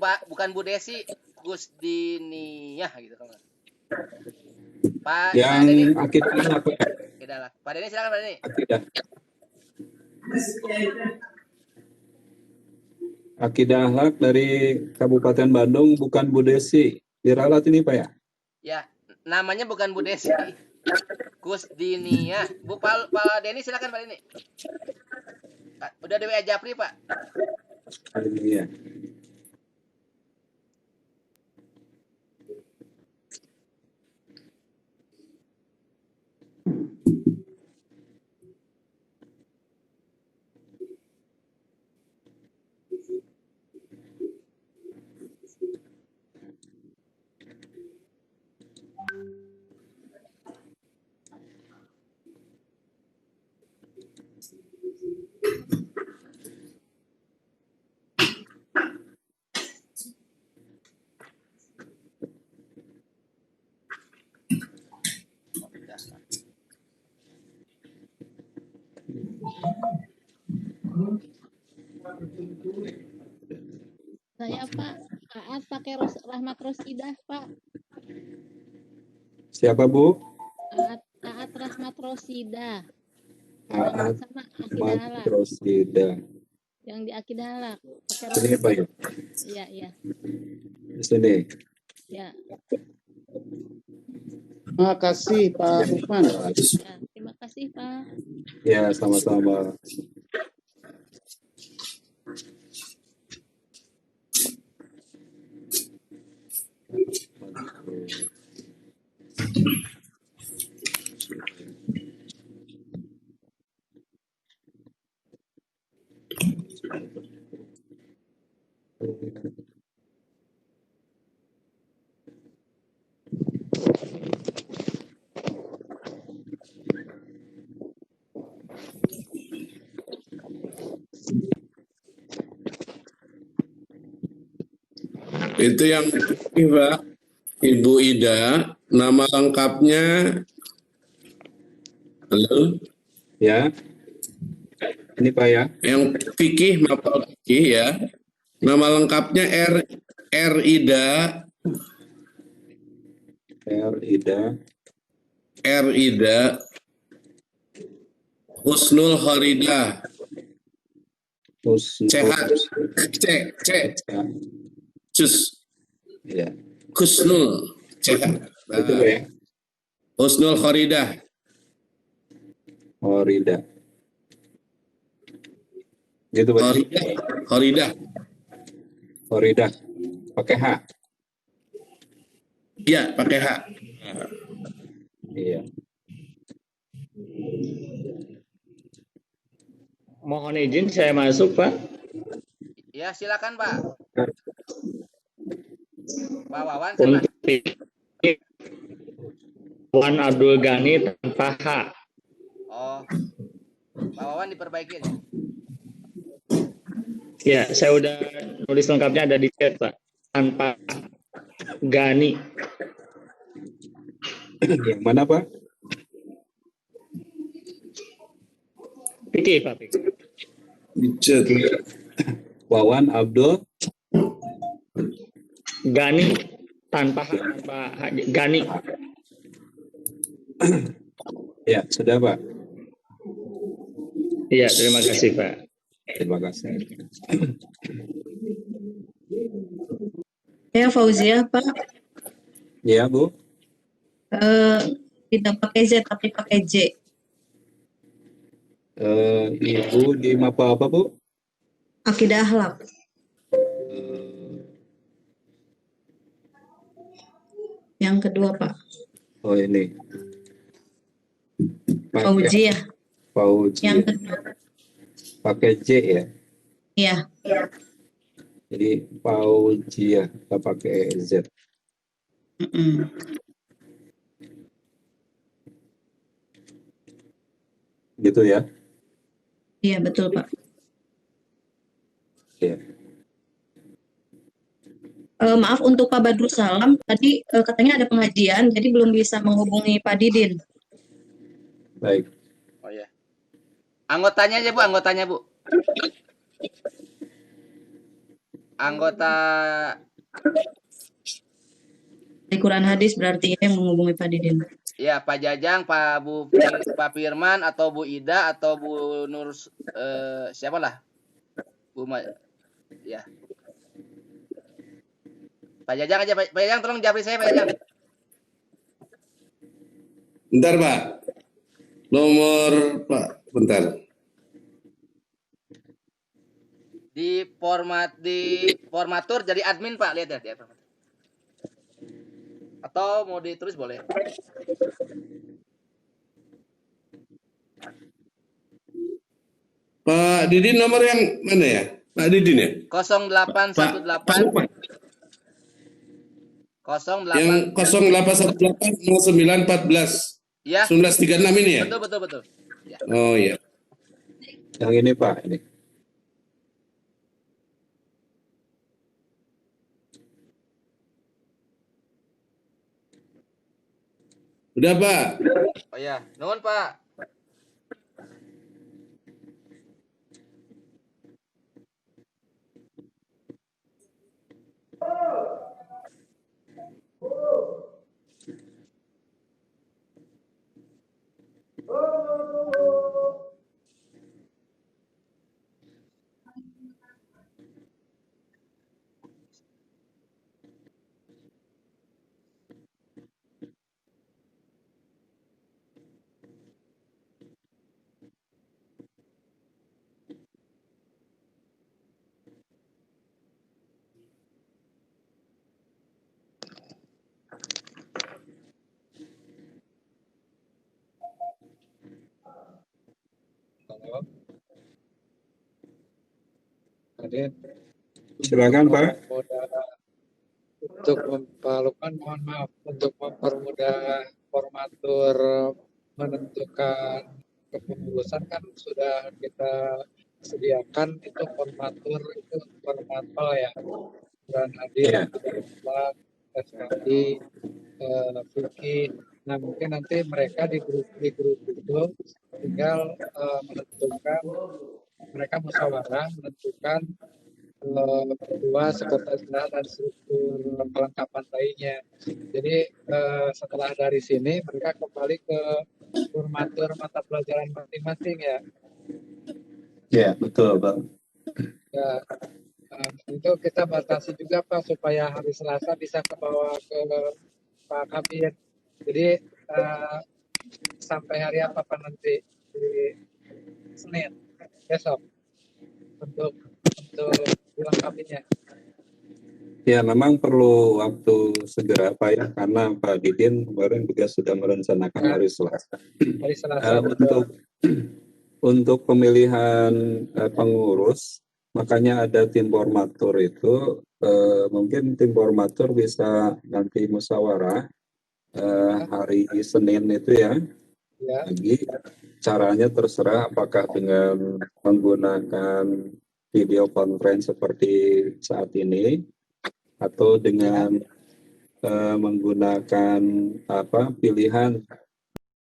Bu Desi, Gusdiniyah gitu kan. Pak Denny. Yang akidah apa? Pak Denny silakan Pak Denny. Akidah. Akidah akhlak dari Kabupaten Bandung, bukan Bu Desi. Diralat ini Pak ya? Ya, namanya bukan Bu Desi. Gusdiniyah. Pak Denny silakan Pak Denny. Udah Dewi Japri Pak. Iya. Saya Pak, Aat pakai Rahmat Rosidah Pak. Siapa Bu? Aat Rahmat Rosidah. Aat Sama Rahmat Rosidah. Yang di Akidah Halak. Ini Pak ya? Iya, iya. Di sini. Ya. Terima kasih Pak Lukman. Ya, terima kasih Pak. Ya, sama-sama. Itu yang Pak, Ibu Ida, nama lengkapnya. Halo? Ya. Ini Pak ya. Yang fikih, Mapal fikih ya. Nama lengkapnya Ida. Ida. Husnul Khoridah. Cus. Ya. Husnul. Itu ya. Husnul Khoridah. Gitu Pak. Khoridah. Pakai H. Iya, pakai H. Iya. Mohon izin saya masuk Pak. Ya, silakan Pak. Pak Wawan Untuk Wawan Abdul Ghani tanpa H. Oh. Pak Wawan diperbaikin. Ya, saya udah nulis lengkapnya ada di chat Pak. Tanpa Ghani. Yang mana Pak? Fikih Pak. Wawan Abdul Ghani tanpa Ghani. Ya, sudah Pak. Iya, terima kasih Pak. Terima kasih. Ya Fauzia Pak. Ya Bu. Tidak pakai Z tapi pakai J. Ibu di Mapa apa Bu? Akidah Akhlak. Yang kedua Pak. Oh ini. Fauzia. Yang kedua. Pakai J ya? Iya. Jadi Fauzia, kita pakai Z. Gitu ya? Iya betul Pak. Iya. Maaf untuk Pak Badrul Salam, tadi katanya ada pengajian, jadi belum bisa menghubungi Pak Didin. Baik. Oh ya. Anggotanya aja Bu, anggotanya Bu. Anggota Quran hadis berarti yang menghubungi Pak Didin. ya Pak Jajang, Pak Pak Firman atau Bu Ida atau Bu Nur siapalah. Ya. Pak Jajang aja, Pak Jajang tolong jawab saya Pak Jajang. Bentar Pak. Nomor Pak, bentar. Di formatur jadi admin Pak, lihat ya. Atau mau ditulis boleh. Pak Didin nomor yang mana ya? Pak Didin ya? 0818. 08 yang 08180914 ya. 1936 ini ya? Betul. Ya. Oh iya. Yang ini Pak, ini. Udah Pak. Oh ya, nuhun Pak. Hadir. Silakan Pak. Untuk Pak Lukman, mohon maaf untuk mempermudah formatur menentukan kepengurusan kan sudah kita sediakan itu formatur itu formator ya, dan hadir Pak SKI, Vicky. Nah mungkin nanti mereka di grup itu tinggal menentukan, mereka musyawarah menentukan kedua sekretaris dan struktur kelengkapan lainnya. Jadi setelah dari sini mereka kembali ke formatur mata pelajaran masing-masing ya. Ya betul Bang. Ya, itu kita batasi juga Pak supaya hari Selasa bisa kebawa ke Pak Kabir. Jadi sampai hari apa Pak nanti di Senin besok untuk dilengkapinya. Ya memang perlu waktu segera Pak ya, karena Pak Didin kemarin juga sudah merencanakan hari Selasa. Hari Selasa. Untuk pemilihan pengurus, makanya ada tim formatur itu. Mungkin tim formatur bisa nanti musyawarah hari Senin itu ya. Lagi caranya terserah, apakah dengan menggunakan video conference seperti saat ini atau dengan menggunakan pilihan